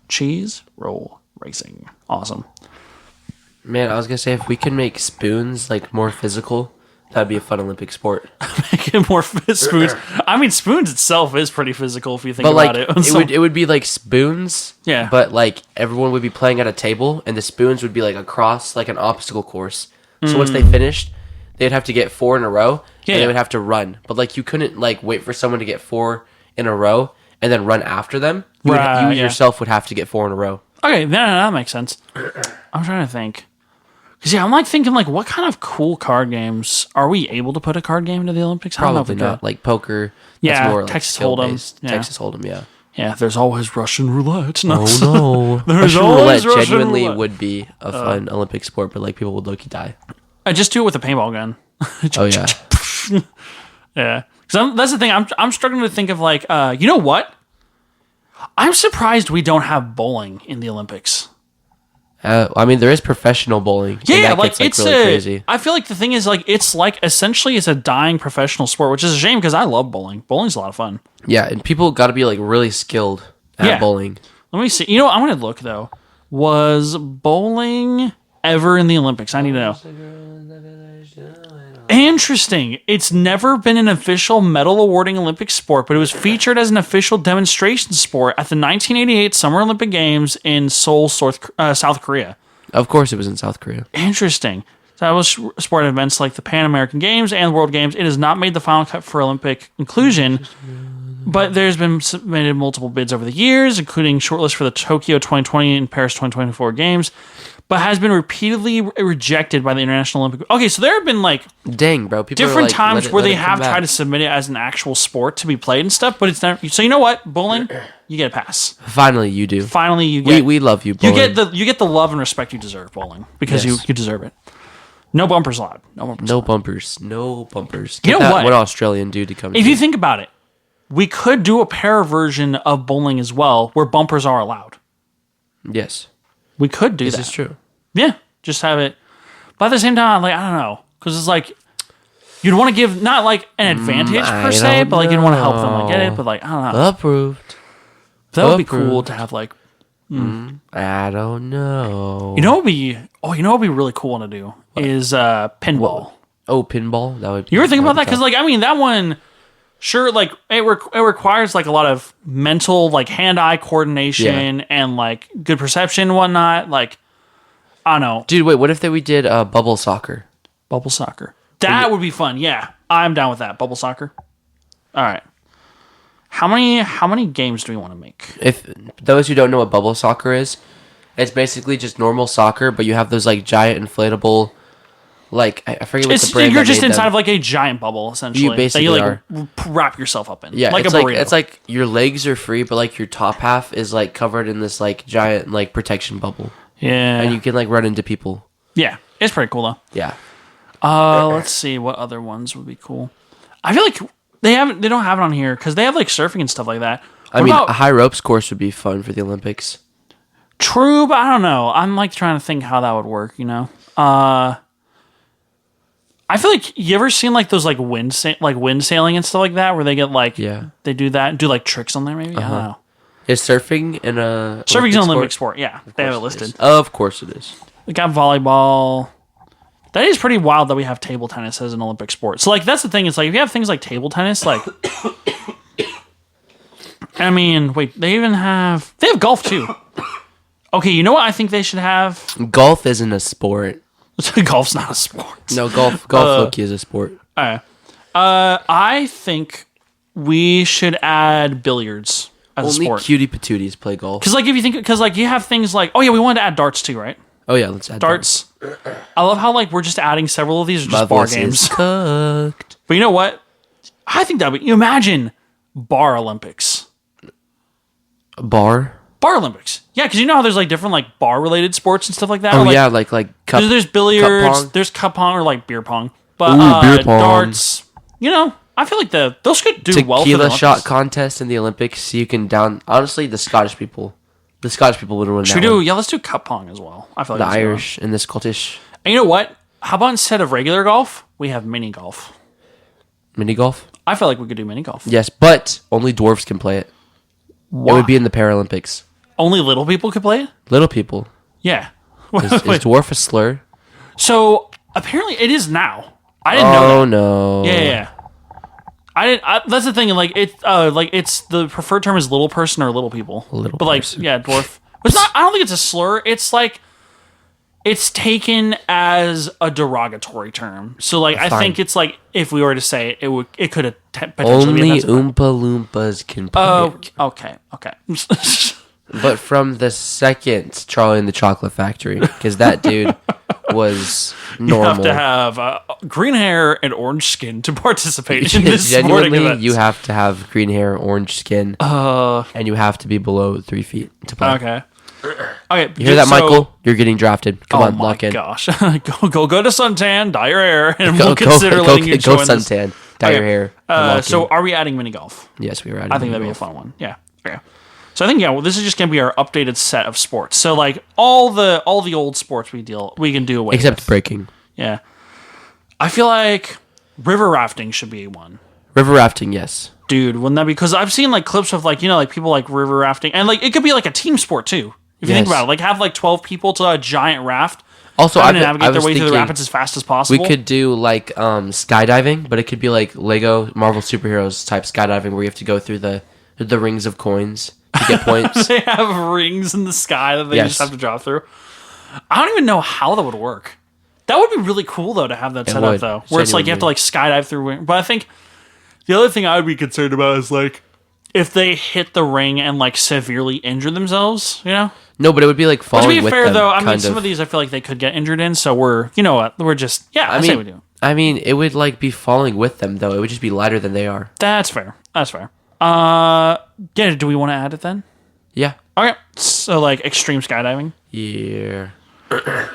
Cheese roll racing. Awesome.
Man, I was gonna say if we can make spoons like more physical, that'd be a fun Olympic sport.
Make it more spoons. I mean, spoons itself is pretty physical if you think about it.
It would be like spoons.
Yeah.
But like everyone would be playing at a table, and the spoons would be like across like an obstacle course. So once they finished, they'd have to get 4 in a row, and they would have to run. But like you couldn't like wait for someone to get 4 in a row and then run after them. You yourself would have to get 4 in a row.
Okay, that makes sense. I'm trying to think. Because I'm like thinking like, what kind of cool card games are we able to put a card game into the Olympics?
Probably not. Like poker.
Yeah,
that's more
Texas
like
Hold'em. Yeah.
Texas Hold'em, yeah.
Yeah, there's always Russian roulette. No.
Oh no.
There's
Russian
always
roulette
Russian
genuinely
roulette.
would be a fun Olympic sport, but like people would low-key die.
I just do it with a paintball gun.
Oh yeah.
Yeah. Because that's the thing. I'm struggling to think of like, you know what? I'm surprised we don't have bowling in the Olympics.
I mean, there is professional bowling.
Yeah,
and that gets,
it's
really crazy.
I feel like the thing is like it's like essentially it's a dying professional sport, which is a shame because I love bowling. Bowling's a lot of fun.
Yeah, and people got to be like really skilled at bowling.
Let me see. You know, I'm gonna look though. Was bowling ever in the Olympics? I need to know. Interesting. It's never been an official medal awarding Olympic sport, but it was featured as an official demonstration sport at the 1988 Summer Olympic Games in Seoul, South Korea.
Of course, it was in South Korea.
Interesting. So that was sport events like the Pan American Games and World Games. It has not made the final cut for Olympic inclusion, but there's been submitted multiple bids over the years, including shortlist for the Tokyo 2020 and Paris 2024 Games, but has been repeatedly rejected by the International Olympic. Okay, so there have been like
Dang, bro. People
different
are like,
times where they have
tried
tried to submit it as an actual sport to be played and stuff, but it's never. So you know what, bowling, you get a pass.
Finally, you do.
Finally, you get.
We love you, bowling.
You get the love and respect you deserve, bowling, because
Yes.
you deserve it. No bumpers allowed. No bumpers.
No
allowed.
bumpers. No bumpers.
You know
Get that
what?
one Australian dude to come.
If you think about it, we could do a para version of bowling as well, where bumpers are allowed.
Yes,
We could do
this
that.
is true.
Yeah, just have it. But at the same time, like I don't know, because it's like you'd want to give not like an advantage per se,
don't
but like you'd want to help them like get it.
know.
But like I don't know,
Approved.
that would be cool
approved.
to have like
I don't know.
you know what would be really cool to do is pinball.
Oh, pinball. That would.
You ever think about that?
that'd
Because
be
like I mean that one. Sure, like it requires like a lot of mental, like hand-eye coordination and like good perception and whatnot. Like, I don't know,
tough. Dude, wait. What if we did bubble soccer?
bubble soccer. That would be fun. Yeah, I'm down with that. Bubble soccer. All right. How many games do we want to make?
If those who don't know what bubble soccer is, it's basically just normal soccer, but you have those like giant inflatable. Like I forget what the brand.
You're
that
just
made
inside
them.
of like a giant bubble, essentially.
You basically
that you like wrap yourself up in.
Yeah,
like
it's
a burrito.
it's like your legs are free, but like your top half is like covered in this like giant like protection bubble,
yeah,
and you can like run into people.
yeah, it's pretty cool though.
Yeah,
Let's see what other ones would be cool. I feel like they don't have it on here because they have like surfing and stuff like that.
I mean a high ropes course would be fun for the Olympics.
True, but I don't know. I'm like trying to think how that would work. You know, I feel like you ever seen like those like wind sailing and stuff like that where they get like they do that do like tricks on there maybe. I don't know.
Is surfing in a
Surfing's an Olympic
sport?
sport. Yeah, they have it listed.
Of course it is.
We got volleyball. That is pretty wild that we have table tennis as an Olympic sport. So like that's the thing. It's like if you have things like table tennis, like I mean, wait, they have golf too. Okay, you know what I think they should have?
Golf isn't a sport.
Golf's not a sport.
No, golf low-key is a sport.
All right. I think we should add billiards as a
Only
sport.
cutie patooties play golf.
Because like if you think, because like you have things like, oh yeah, we wanted to add darts too, right?
Oh yeah, let's add
Darts. I love how like we're just adding several of these are
My
just bar
voice is
games.
cooked.
But you know what? I think that would. You imagine bar Olympics.
Bar.
Bar Olympics. Yeah, because you know how there's like different like bar related sports and stuff like that.
Oh
like,
yeah, like cup.
there's billiards,
cup pong.
there's cup pong or like beer pong, but
Ooh, beer pong.
darts. You know, I feel like those could do well for the
Tequila
Olympics.
shot contest in the Olympics. You can down. Honestly, the Scottish people would win.
Should we do? Yeah, let's do cup pong as well. I feel like
the
that's a good one.
Irish and the Scottish
And you know what? How about instead of regular golf, we have mini golf?
mini golf?
I feel like we could do mini golf.
Yes, but only dwarves can play it.
Why?
It would be in the Paralympics.
Only little people could play it?
Little people.
Yeah.
Is dwarf a slur?
So apparently it is now. I didn't know that.
Oh no.
Yeah. I didn't. That's the thing. Like it's the preferred term is little person or little people.
Little
but like
person.
yeah, dwarf. It's not. I don't think it's a slur. It's like it's taken as a derogatory term. So like I
Fine.
think it's like if we were to say it, it could have potentially
Only
been offensive.
Oompa Loompas can play
Oh,
it.
okay.
But from the second Charlie and the Chocolate Factory, because that dude was
You
normal.
have to have green hair and orange skin to participate in this sporting
Genuinely,
event.
you have to have green hair, orange skin, and you have to be below 3 feet to play.
Okay.
You hear that, Michael? You're getting drafted. Come on, lock in.
Oh my gosh. go to suntan, dye your hair, and we'll consider letting you join
go suntan, dye your hair.
So are we adding mini golf?
Yes, we are adding.
I think that'd be a fun one. Yeah. Okay. So I think this is just gonna be our updated set of sports. So like all the old sports we can do away
except
with.
breaking.
Yeah. I feel like river rafting should be one.
River rafting, yes.
Dude, wouldn't that be? Because I've seen like clips of like like people like river rafting, and like it could be like a team sport too. If you think about it, like have like 12 people to a giant raft.
Also,
I navigate their way through the rapids as fast as possible.
We could do like skydiving, but it could be like Lego Marvel superheroes type skydiving, where you have to go through the rings of coins to get points.
They have rings in the sky that they just have to drop through. I don't even know how that would work. That would be really cool though to have that set up though, where it's like you have to like skydive through. But I think the other thing I would be concerned about is like if they hit the ring and like severely injure themselves,
No, but it would be like falling with them.
To be fair, though, I mean, some of these I feel like they could get injured in, so we're just, I say we do.
I mean, it would like be falling with them, though. It would just be lighter than they are.
That's fair. Do we want to add it then?
Yeah.
Okay, so like extreme skydiving?
Yeah.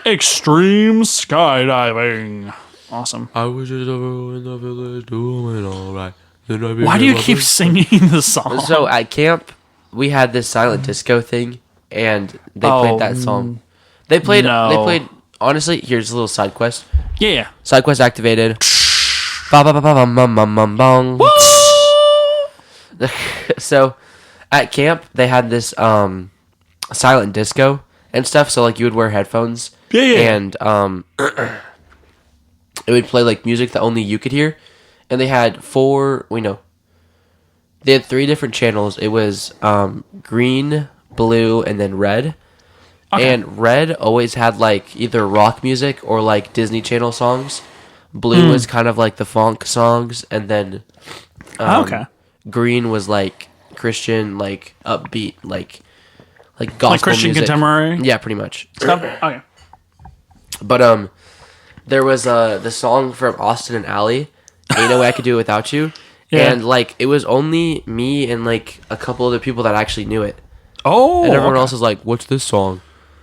Extreme skydiving. Awesome.
I was just over in the village doing alright.
Why do you keep singing the song?
So at camp, we had this silent disco thing. And they played that song. They played. Honestly, here's a little side quest.
Yeah.
Side quest activated. Ba-ba-ba-ba-bum-bum-bum-bum. So, at camp, they had this silent disco and stuff. So, like, you would wear headphones.
Yeah.
And it would play like music that only you could hear. And they had They had 3 different channels. It was green, blue, and then red. Okay. And red always had like either rock music or like Disney Channel songs. Blue was kind of like the funk songs, and then green was like Christian, like upbeat, like gospel
like Christian
music.
Contemporary.
Yeah, pretty much.
Okay.
But there was the song from Austin and Ally, Ain't No Way I Could Do It Without You. Yeah. And like it was only me and like a couple other people that actually knew it.
Oh,
and everyone else was like, "What's this song?"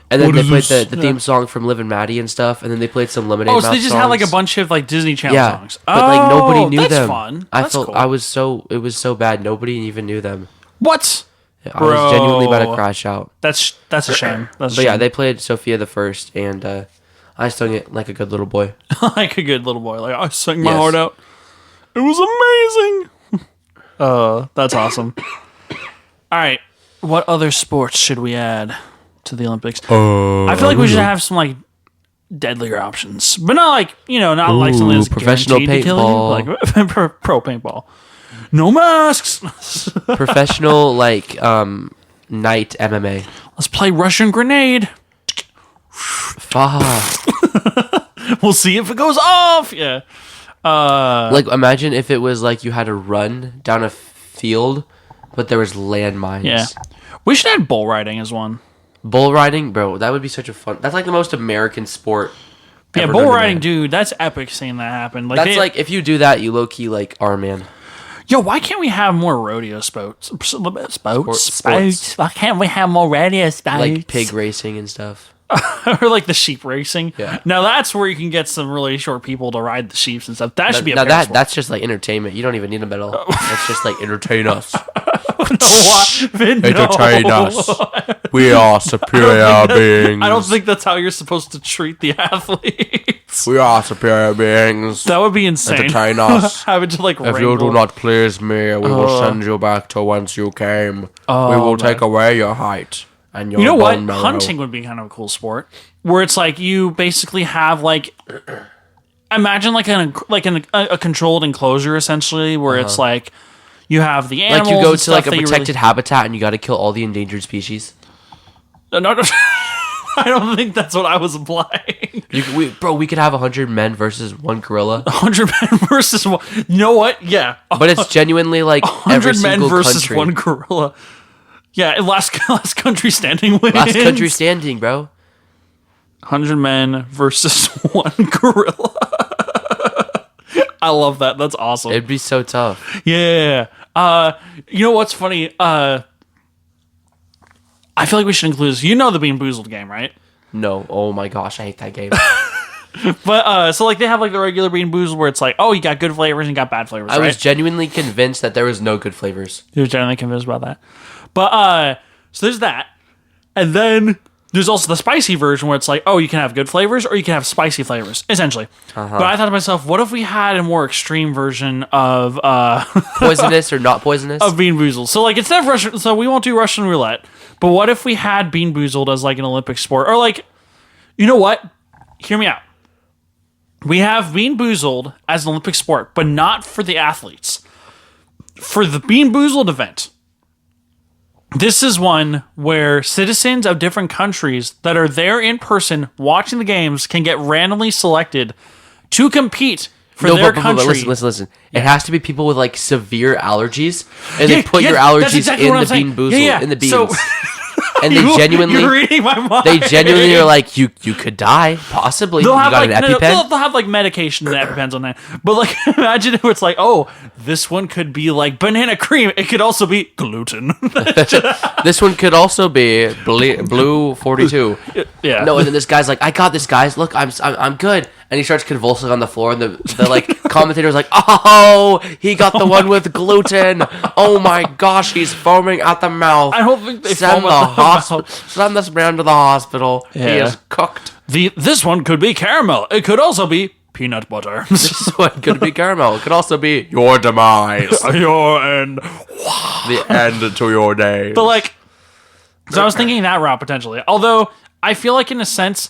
And then they played the theme song from Liv and Maddie and stuff, and then they played some Lemonade Mouth songs.
So they just had like a bunch of like Disney Channel songs.
But like nobody knew them.
That's fun.
Cool. It was so bad. Nobody even knew them.
What?
I was genuinely about to crash out.
That's a shame.
Yeah, they played Sophia the First, and I sung it like a good little boy.
Like a good little boy. Like I sang my heart out. It was amazing. That's awesome. All right. What other sports should we add to the Olympics? I feel like we should have some like deadlier options, but not like not like something that's
professional paintball,
like pro paintball. No masks.
Professional like night MMA.
Let's play Russian grenade. We'll see if it goes off. Yeah.
Like imagine if it was like you had to run down a field, but there was landmines.
Yeah. We should add bull riding as one.
Bull riding, bro, that would be such a fun. That's like the most American sport.
Yeah, bull riding, dude. That's epic seeing that happen. Like
that's like if you do that, you low key like are man.
Yo, why can't we have more rodeo sports? Sports. Why can't we have more rodeo sports?
Like pig racing and stuff.
Or like the sheep racing.
Yeah.
Now that's where you can get some really short people to ride the sheep and stuff. That should be a sport.
That's just like entertainment. You don't even need them at all. That's just like entertain us.
Entertain us. We are superior beings.
I don't think that's how you're supposed to treat the athletes.
We are superior beings.
That would be insane.
Entertain us.
Having to like
if you do not please me, we will send you back to whence you came. We will take away your height. And
you know what? Hunting would be kind of a cool sport, where it's like you basically have like, imagine like a controlled enclosure essentially, where it's like you have the animals.
Like you go to like a protected habitat and you got to kill all the endangered species.
No, I don't think that's what I was implying.
We could have 100 men versus one gorilla.
100 men versus one. You know what? Yeah,
but it's genuinely like
100 men versus
country.
One gorilla. Yeah, last country standing wins.
Last country standing, bro.
100 men versus one gorilla. I love that. That's awesome.
It'd be so tough.
Yeah. You know what's funny? I feel like we should include this. You know the Bean Boozled game, right?
No. Oh my gosh, I hate that game.
But so like they have like the regular Bean Boozled where it's like, oh, you got good flavors and you got bad flavors.
I was genuinely convinced that there was no good flavors.
You were genuinely convinced about that. But so there's that, and then there's also the spicy version where it's like, oh, you can have good flavors or you can have spicy flavors, essentially. But I thought to myself, what if we had a more extreme version of
poisonous or not poisonous
of Bean Boozled? So like instead of Russian, so we won't do Russian roulette. But what if we had Bean Boozled as like an Olympic sport, or like, you know what? Hear me out. We have Bean Boozled as an Olympic sport, but not for the athletes. For the Bean Boozled event, this is one where citizens of different countries that are there in person watching the games can get randomly selected to compete for their country.
Listen. It has to be people with like severe allergies, and they put your allergies exactly in the Bean Boozled, in the beans. So, and they genuinely,
you're reading my mind.
They genuinely are like, you could die, possibly.
They'll
you
have
got
like,
an EpiPen?
They'll have like medication that depends on that. But like, imagine if it's like, oh, this one could be like banana cream. It could also be gluten.
This one could also be blue 42.
Yeah.
No, and then this guy's like, I got this, guys. Look, I'm good. And he starts convulsing on the floor, and the like commentator's like, oh, he got the one with gluten. Oh my gosh, he's foaming at the mouth.
I don't think they
Send this man to the hospital. Yeah. He is cooked.
This one could be caramel. It could also be peanut butter.
This one could be caramel. It could also be your demise.
Your end.
The end to your day.
But like, so I was thinking that route potentially. Although I feel like in a sense,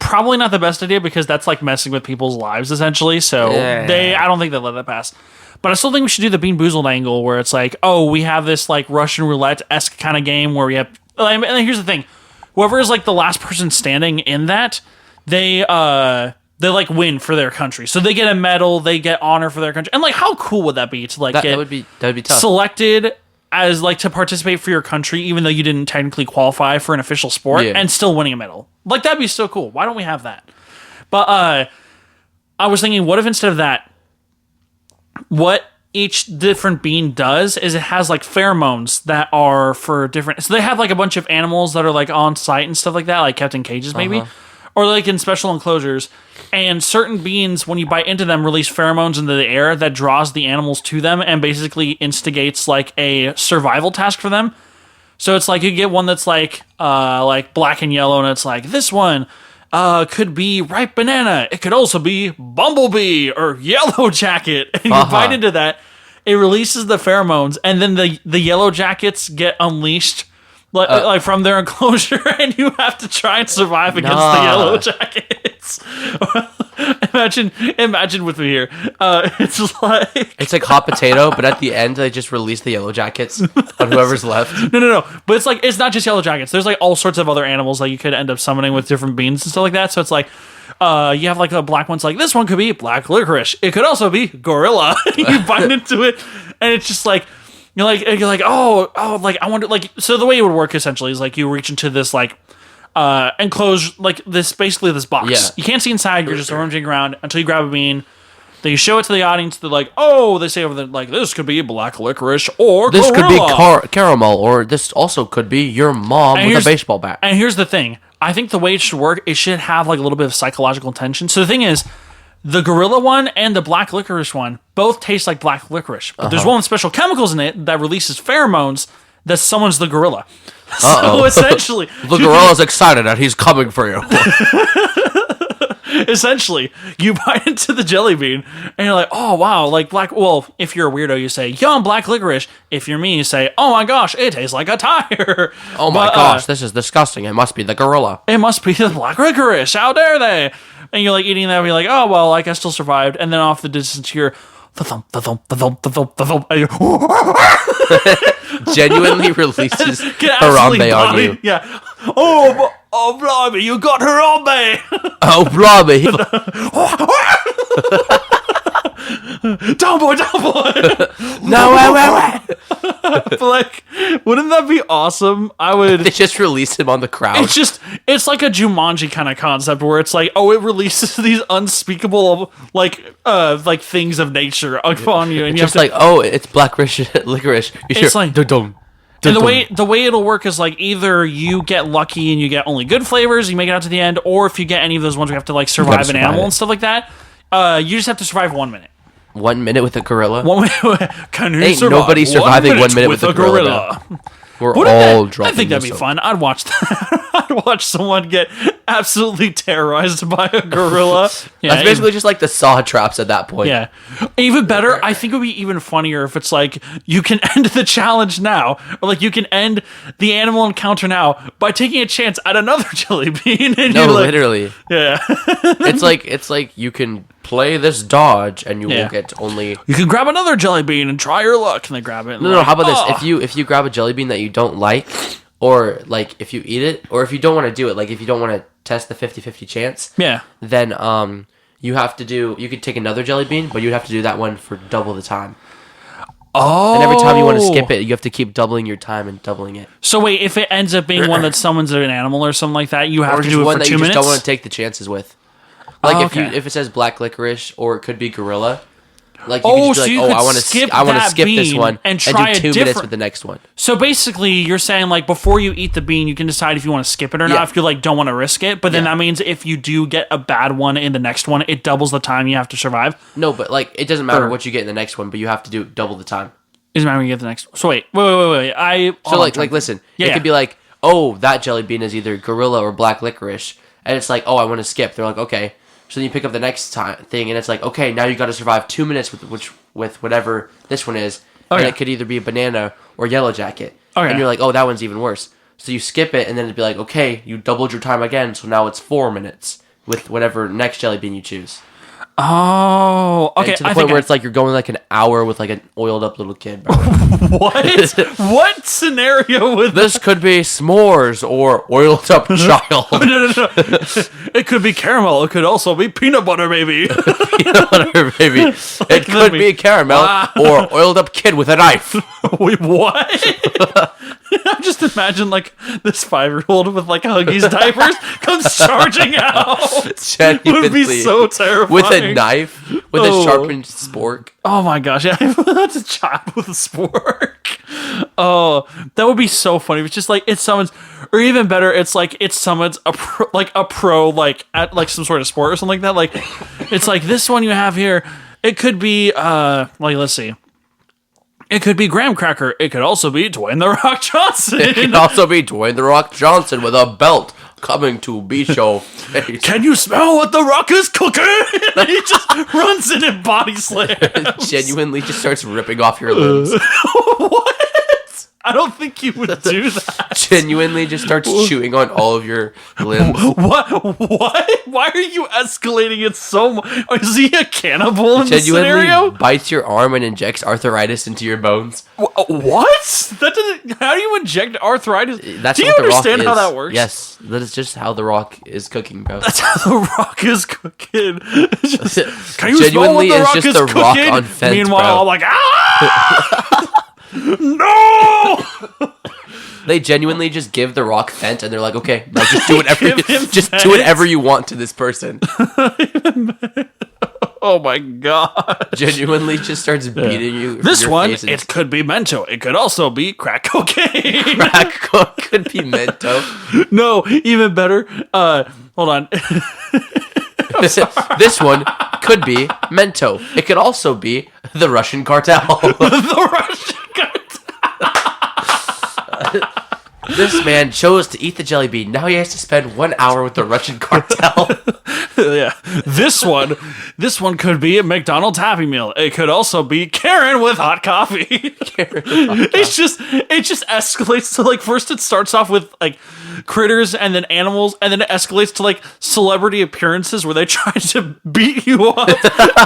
probably not the best idea because that's like messing with people's lives essentially. So I don't think they'll let that pass. But I still think we should do the Bean Boozled angle where it's like, oh, we have this like Russian roulette-esque kind of game where we have. And here's the thing: whoever is like the last person standing in that, they like win for their country. So they get a medal, they get honor for their country. And like, how cool would that be to like
that would be tough.
Selected as like to participate for your country, even though you didn't technically qualify for an official sport, and still winning a medal. Like that'd be so cool. Why don't we have that? But I was thinking, what if instead of that, what each different bean does is it has like pheromones that are for different. So they have like a bunch of animals that are like on site and stuff like that, like kept in cages maybe, or like in special enclosures. And certain beans, when you bite into them, release pheromones into the air that draws the animals to them and basically instigates like a survival task for them. So it's like you get one that's like black and yellow, and it's like this one could be ripe banana. It could also be bumblebee or yellow jacket. And you bite into that, it releases the pheromones, and then the yellow jackets get unleashed like from their enclosure, and you have to try and survive against the yellow jackets. Imagine with me here. It's like
hot potato, but at the end they just release the yellow jackets on whoever's left.
No. But it's like it's not just yellow jackets. There's like all sorts of other animals that you could end up summoning with different beans and stuff like that. So it's like you have like the black ones. Like this one could be black licorice. It could also be gorilla. You bite into it, and it's just like. You're like, oh, like I wonder, like, so the way it would work essentially is like you reach into this like enclosed, like this basically this box.
Yeah.
You can't see inside. You're just rummaging around until you grab a bean. Then you show it to the audience. They're like, oh, they say over there like this could be black licorice or
this
gorilla.
Could be caramel, or this also could be your mom with a baseball bat.
And here's the thing: I think the way it should work, it should have like a little bit of psychological tension. So the thing is. The gorilla one and the black licorice one both taste like black licorice. But there's one with special chemicals in it that releases pheromones that summons the gorilla. So essentially...
the gorilla's excited that he's coming for you.
Essentially, you bite into the jelly bean and you're like, oh, wow, like black... Well, if you're a weirdo, you say, yum, black licorice. If you're me, you say, oh my gosh, it tastes like a tire.
Oh my gosh, this is disgusting. It must be the gorilla.
It must be the black licorice. How dare they? And you're like eating that, and you're like, oh, well, like I still survived. And then off the distance, you're thump, thump, thump, thump, thump, and
genuinely releases Harambe on you.
Yeah. Oh, blimey, you got Harambe.
Oh, blimey.
Down boy.
No, wait.
But like, wouldn't that be awesome? I would.
They just release him on the crowd.
It's like a Jumanji kind of concept where it's like, oh, it releases these unspeakable like things of nature upon you, and you
just
have to,
like, oh, it's black licorice.
It's like, and the way it'll work is like either you get lucky and you get only good flavors, you make it out to the end, or if you get any of those ones, we have to like survive an animal and stuff like that. You just have to survive 1 minute.
1 minute with a gorilla.
1 minute. Can you
Ain't
survive
nobody surviving 1 minute with a gorilla. We're all dropping.
I think that'd be fun. I'd watch that. I'd watch someone get absolutely terrorized by a gorilla. Yeah,
that's basically just like the saw traps at that point.
Yeah. Even better, I think it would be even funnier if it's like, you can end the challenge now, or like you can end the animal encounter now by taking a chance at another jelly bean. And
No,
like,
literally.
Yeah.
It's like you can play this dodge and you will get only.
You can grab another jelly bean and try your luck, and they grab it. And
No. How about this? If you grab a jelly bean that you don't like, or like if you eat it, or if you don't want to do it, like if you don't want to test the 50-50 chance, then you could take another jelly bean, but you'd have to do that one for double the time.
Oh.
And every time you want to skip it, you have to keep doubling your time and doubling it.
So wait, if it ends up being one that summons an animal or something like that, you have to do it for 2 minutes?
Or just one that you just don't want to take the chances with. Like if it says black licorice, or it could be gorilla. Like you could just be like, I want to skip this one
and try
do 2 minutes with the next one.
So basically, you're saying like before you eat the bean, you can decide if you want to skip it or not. If you like don't want to risk it, but then that means if you do get a bad one in the next one, it doubles the time you have to survive.
No, but like it doesn't matter what you get in the next one, but you have to do double the time.
It doesn't matter when you get the next one. So wait.
Listen, it could be like, oh, that jelly bean is either gorilla or black licorice, and it's like, oh, I want to skip. They're like, okay. So then you pick up the next thing, and it's like, okay, now you got to survive 2 minutes with whatever this one is, and it could either be a banana or yellow jacket, and you're like, oh, that one's even worse. So you skip it, and then it'd be like, okay, you doubled your time again, so now it's 4 minutes with whatever next jelly bean you choose.
Oh, okay.
And to the point where it's like you're going like an hour with like an oiled up little kid, bro.
What? What scenario would
this could be s'mores or oiled up child?
No. It could be caramel. It could also be peanut butter, baby.
Peanut butter, baby. It could be caramel or oiled up kid with a knife.
Wait, what? I just imagine like this 5-year-old with like Huggies diapers comes charging out.
Genuinely.
Would be so terrifying.
With a knife, with a sharpened spork.
Oh my gosh, yeah, that's a child with a spork. Oh, that would be so funny. It's just like it summons, or even better, it's like it summons a pro like at like some sort of sport or something like that. Like it's like this one you have here. It could be let's see. It could be Graham Cracker. It could also be Dwayne The Rock Johnson.
It could also be Dwayne The Rock Johnson with a belt coming to beat your face.
Can you smell what The Rock is cooking? And he just runs in and body slams.
Genuinely just starts ripping off your limbs.
What? I don't think you would do that.
Genuinely just starts chewing on all of your limbs.
What? Why are you escalating it so much? Is he a cannibal in this
Genuinely
scenario?
bites your arm and injects arthritis into your bones.
What? That doesn't. How do you inject arthritis?
That's
do you understand how that works?
Yes, that is just how The Rock is cooking, bro.
That's how The Rock is cooking. Can you
Genuinely,
smell what The
it's
Rock
just
is
The
cooking?
Rock on Fent,
Meanwhile,
bro.
I'm like, ah! No!
They genuinely just give The Rock Fent, and they're like, okay, now just do whatever you want to this person.
Oh my god!
Genuinely just starts beating you.
This
your
one,
faces.
it could be Mento. It could also be crack cocaine.
Crack could be Mento.
No, even better. Hold on.
This one could be Mento. It could also be the Russian cartel.
The Russian cartel.
This man chose to eat the jelly bean. Now he has to spend 1 hour with the Russian cartel.
Yeah. This one could be a McDonald's Happy Meal. It could also be Karen with hot coffee. It just escalates to like first it starts off with like critters and then animals and then it escalates to like celebrity appearances where they try to beat you up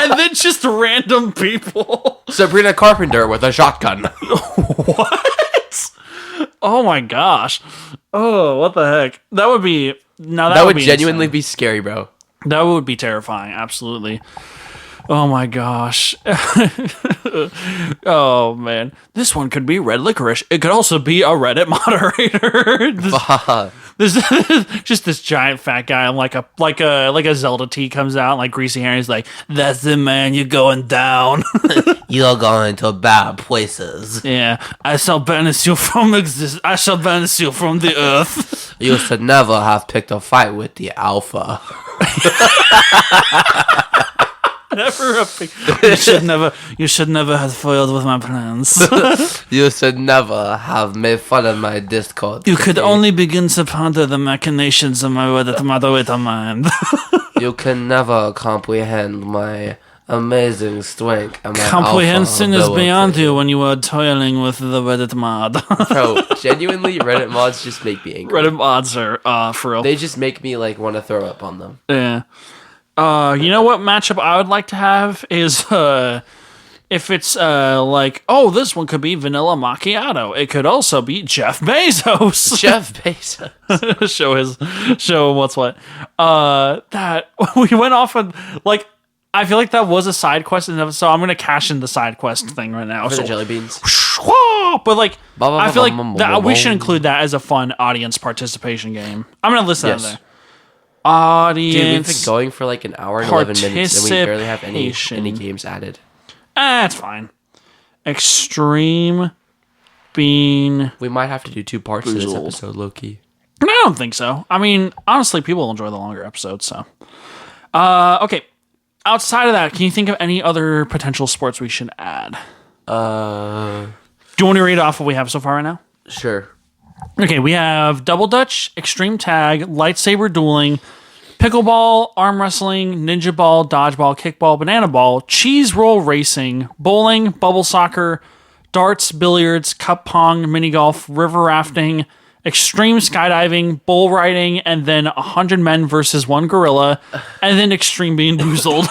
and then just random people.
Sabrina Carpenter with a shotgun.
What? Oh my gosh. Oh, what the heck? That would be... No, that would
genuinely be scary, bro.
That would be terrifying, absolutely. Oh my gosh. Oh man. This one could be red licorice. It could also be a Reddit moderator. This just this giant fat guy and like a Zelda T comes out and like greasy hair and he's like, "That's it, man, you're going down."
You're going to bad places.
Yeah. I shall banish you from the earth.
You should never have picked a fight with the alpha.
You should never have foiled with my plans.
You should never have made fun of my Discord.
You could only begin to ponder the machinations of my Reddit moderator mind.
You can never comprehend my amazing strength and my
comprehension
alpha
is beyond
ability.
you when you are toiling with the Reddit mod.
Bro, genuinely, Reddit mods just make me angry.
Reddit mods are for real.
They just make me like want to throw up on them.
Yeah. You know what matchup I would like to have is if it's like, oh, this one could be Vanilla Macchiato. It could also be Jeff Bezos.
Jeff Bezos.
show him what's what. That we went off on like. I feel like that was a side quest, so I'm gonna cash in the side quest thing right now.
For
So
the jellybeans.
But like, I feel like that, we should include that as a fun audience participation game. I'm gonna list that in there. Audience.
Dude, we've been going for like an hour and 11 minutes, and we barely have any games added.
It's fine. Extreme Bean.
We might have to do 2 parts to this episode, low-key.
No, I don't think so. I mean, honestly, people will enjoy the longer episodes, so. Okay. Outside of that, can you think of any other potential sports we should add? Do you want to read off what we have so far right now?
Sure.
Okay, we have double dutch, extreme tag, lightsaber dueling, pickleball, arm wrestling, ninja ball, dodgeball, kickball, banana ball, cheese roll racing, bowling, bubble soccer, darts, billiards, cup pong, mini golf, river rafting, extreme skydiving, bull riding, and then 100 men versus 1 gorilla, and then extreme being boozled.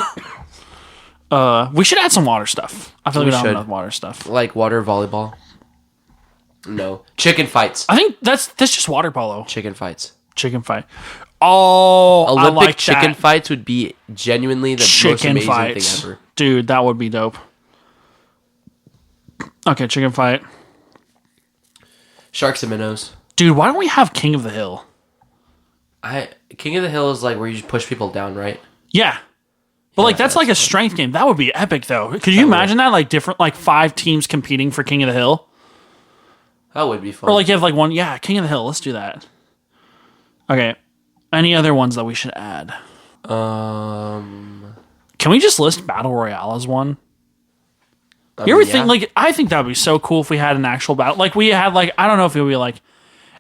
We should add some water stuff. I feel like we don't have enough water stuff.
Like water volleyball? No. Chicken fights.
I think that's just water polo.
Chicken fights.
Chicken fight. Oh,
Olympic
I like
chicken
that.
fights would be genuinely the most amazing thing ever.
Dude, that would be dope. Okay, chicken fight.
Sharks and minnows.
Dude, why don't we have King of the Hill?
King of the Hill is like where you just push people down, right?
Yeah. But like that's like a strength game. That would be epic though. Could you imagine that? Like different like 5 teams competing for King of the Hill?
That would be fun.
Or like you have like one, yeah, King of the Hill. Let's do that. Okay. Any other ones that we should add?
Can
we just list Battle Royale as one? You ever think like I think that would be so cool if we had an actual battle. Like we had like I don't know if it would be like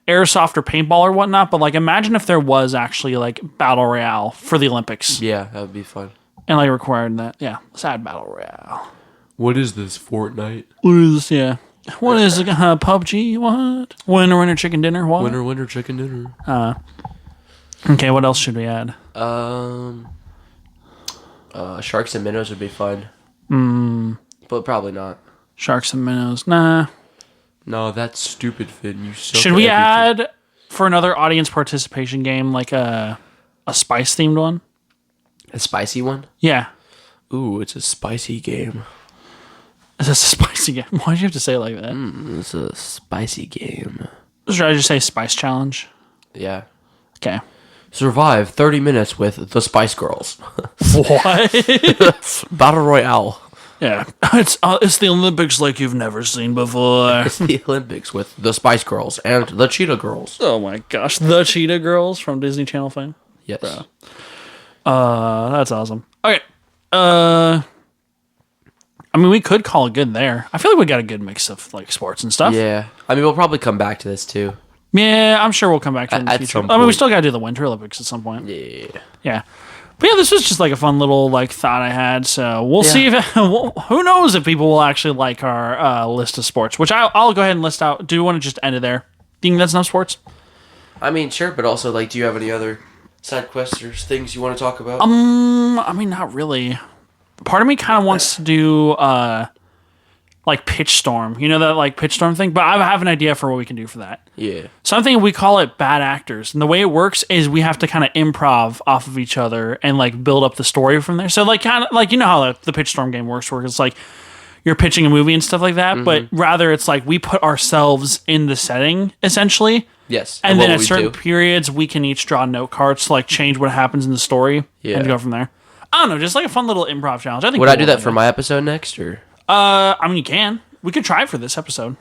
airsoft or paintball or whatnot, but like imagine if there was actually like Battle Royale for the Olympics.
Yeah, that would be fun.
And like required that. Yeah. Let's add Battle Royale.
What is this, Fortnite?
What is this? Yeah. What is it? PUBG? What? Winner, chicken dinner? What?
Winner, chicken dinner.
Okay, what else should we add?
Sharks and minnows would be fun. But probably not.
Sharks and minnows. Nah.
No, that's stupid, Finn. You suck.
Should we add for another audience participation game like a spice themed one?
A spicy one?
Yeah.
Ooh, it's a spicy game.
Is this a spicy game? Why do you have to say it like that?
It's a spicy game.
Should I just say spice challenge?
Yeah.
Okay.
Survive 30 minutes with the Spice Girls.
What?
Battle Royale.
Yeah. It's the Olympics like you've never seen before.
It's the Olympics with the Spice Girls and the Cheetah Girls.
Oh my gosh. The Cheetah Girls from Disney Channel fame?
Yes.
Bro. That's awesome. Okay. I mean, we could call it good there. I feel like we got a good mix of like sports and stuff.
Yeah. I mean, we'll probably come back to this too.
Yeah, I'm sure we'll come back to it in the
At
future.
some
I mean, we
point.
still got to do the Winter Olympics at some point.
Yeah.
Yeah. But yeah, this was just like a fun little like thought I had. So we'll see if who knows if people will actually like our list of sports, which I'll go ahead and list out. Do you want to just end it there? Do you think that's enough sports?
I mean, sure, but also, like, do you have any other side quests or things you want to talk about?
I mean, not really. Part of me kind of wants to do like pitch storm. You know that like pitch storm thing? But I have an idea for what we can do for that.
Yeah.
So I'm thinking we call it bad actors. And the way it works is we have to kind of improv off of each other and like build up the story from there. So like kind of like, you know how the pitch storm game works where it's like you're pitching a movie and stuff like that, but rather it's like we put ourselves in the setting essentially.
Yes.
And then at certain periods we can each draw note cards to like change what happens in the story and go from there. I don't know, just like a fun little improv challenge. I think
would I do that for my episode next or?
I mean, you can. We could try it for this episode.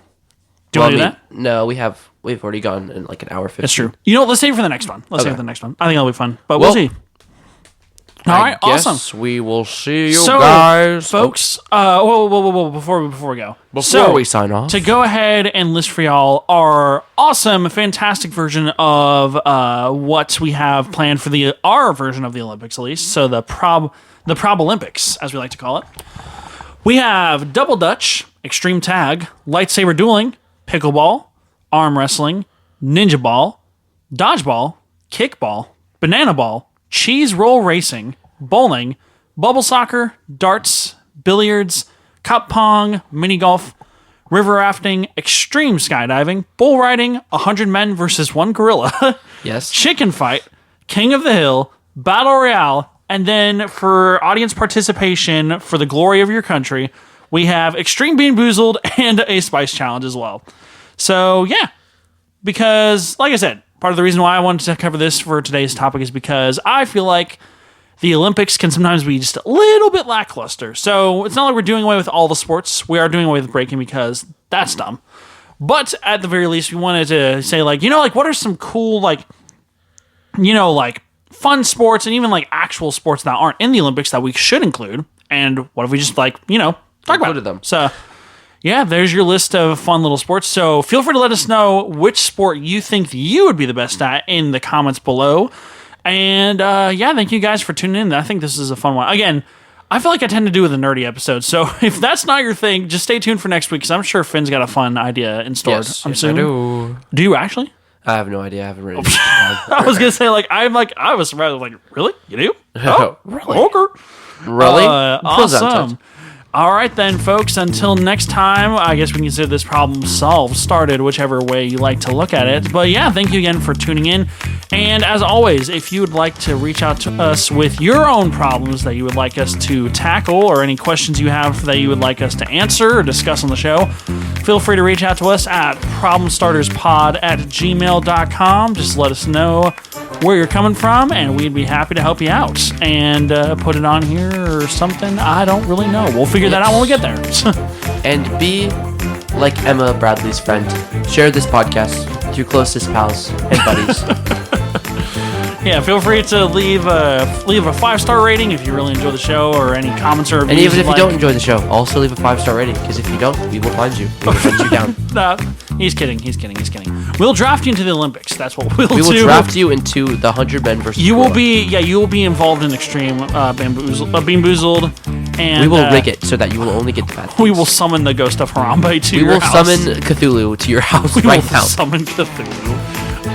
Do you want to do that?
No, we've already gone in like an hour 15.
That's true. You know what? Let's save it for the next one. Let's save it for the next one. I think it'll be fun. But we'll see. All right, awesome.
We will see you guys,
folks. Whoa! Before we go,
before we sign off,
to go ahead and list for y'all our awesome, fantastic version of what we have planned for our version of the Olympics, at least. So the Probolympics, as we like to call it. We have double dutch, extreme tag, lightsaber dueling, pickleball, arm wrestling, ninja ball, dodgeball, kickball, banana ball, cheese roll racing, bowling, bubble soccer, darts, billiards, cup pong, mini golf, river rafting, extreme skydiving, bull riding, 100 men versus 1 gorilla,
yes,
chicken fight, king of the hill, battle royale, and then for audience participation for the glory of your country, we have extreme bean boozled and a spice challenge as well. So yeah, because like I said, part of the reason why I wanted to cover this for today's topic is because I feel like the Olympics can sometimes be just a little bit lackluster. So it's not like we're doing away with all the sports. We are doing away with breaking because that's dumb. But at the very least, we wanted to say like, you know, like what are some cool, like, you know, like fun sports and even like actual sports that aren't in the Olympics that we should include. And what if we just like, you know, talk about them. So yeah, there's your list of fun little sports. So feel free to let us know which sport you think you would be the best at in the comments below. And yeah, thank you guys for tuning in. I think this is a fun one. Again, I feel like I tend to do with the nerdy episodes. So if that's not your thing, just stay tuned for next week because I'm sure Finn's got a fun idea in store.
Yes, I do.
Do you actually?
I have no idea. I haven't written.
I was gonna say I was surprised. Like, really? You do? Oh,
really?
Okay.
Really?
Awesome. All right then, folks. Until next time, I guess we can consider this problem solved, started, whichever way you like to look at it. But yeah, thank you again for tuning in. And as always, if you would like to reach out to us with your own problems that you would like us to tackle or any questions you have that you would like us to answer or discuss on the show, feel free to reach out to us at problemstarterspod@gmail.com. Just let us know where you're coming from, and we'd be happy to help you out and put it on here or something. I don't really know. We'll figure that out when we get there.
And be like Emma Bradley's friend. Share this podcast with your closest pals and buddies.
Yeah, feel free to leave a 5-star rating if you really enjoy the show or any comments or reviews.
And even if you don't enjoy the show, also leave a 5-star rating because if you don't, we will find you. We will hunt you down.
No, he's kidding. We'll draft you into the Olympics. That's what we'll do.
We will draft you into the 100 men versus.
You will be involved in extreme bean boozled, and
we will rig it so that you will only get the bad things.
We will summon the ghost of Harambe to your house.
We will summon Cthulhu to your house right now.
We will summon Cthulhu.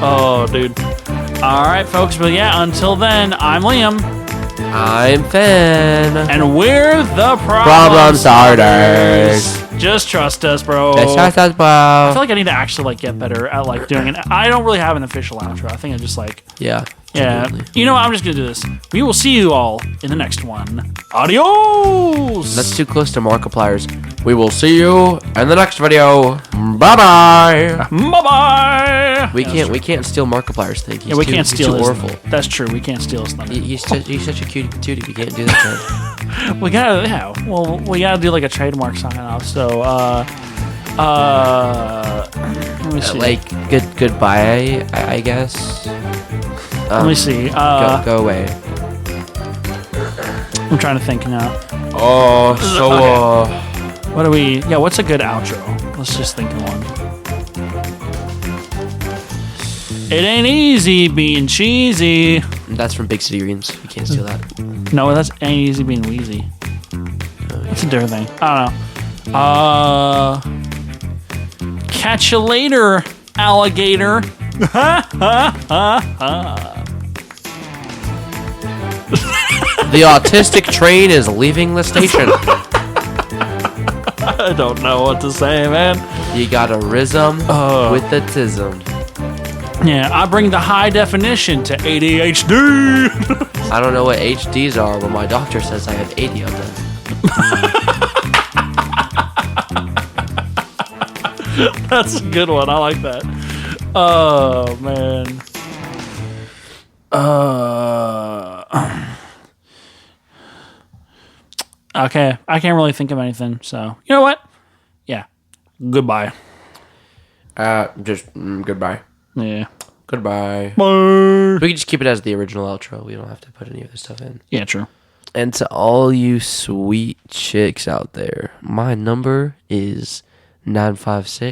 Oh, dude. All right, folks. But yeah, until then, I'm Liam.
I'm Finn.
And we're the
Problem Starters.
Just trust us, bro.
Just trust us, bro.
I feel like I need to actually like get better at like doing it. I don't really have an official outro. I think I just like
yeah.
You know what? I'm just gonna do this. We will see you all in the next one. Adios.
That's too close to Markiplier's.
We will see you in the next video. Bye bye.
Bye bye.
We can't steal Markiplier's thing.
We can't steal his.
Orphle.
That's true. We can't steal his thunder.
He's such a cutie patootie. We can't do that.
We gotta we gotta do like a trademark sign off. So let me see.
Like goodbye, I guess.
Let me see.
Go away.
I'm trying to think now.
Oh, so
okay. What do we? Yeah, what's a good outro? Let's just think of one. It ain't easy being cheesy.
That's from Big City Dreams. You can't steal that.
No, that's ain't easy being wheezy. That's a different thing. I don't know. Catch you later, alligator.
The autistic train is leaving the station.
I don't know what to say, man.
You got a rhythm with the tism.
Yeah, I bring the high definition to ADHD.
I don't know what HDs are, but my doctor says I have 80 of them.
That's a good one. I like that. Oh, man. Okay, I can't really think of anything, so you know what? Yeah, goodbye.
Goodbye.
Yeah.
Goodbye.
Bye.
We can just keep it as the original outro. We don't have to put any of this stuff in.
Yeah, true.
And to all you sweet chicks out there, my number is 956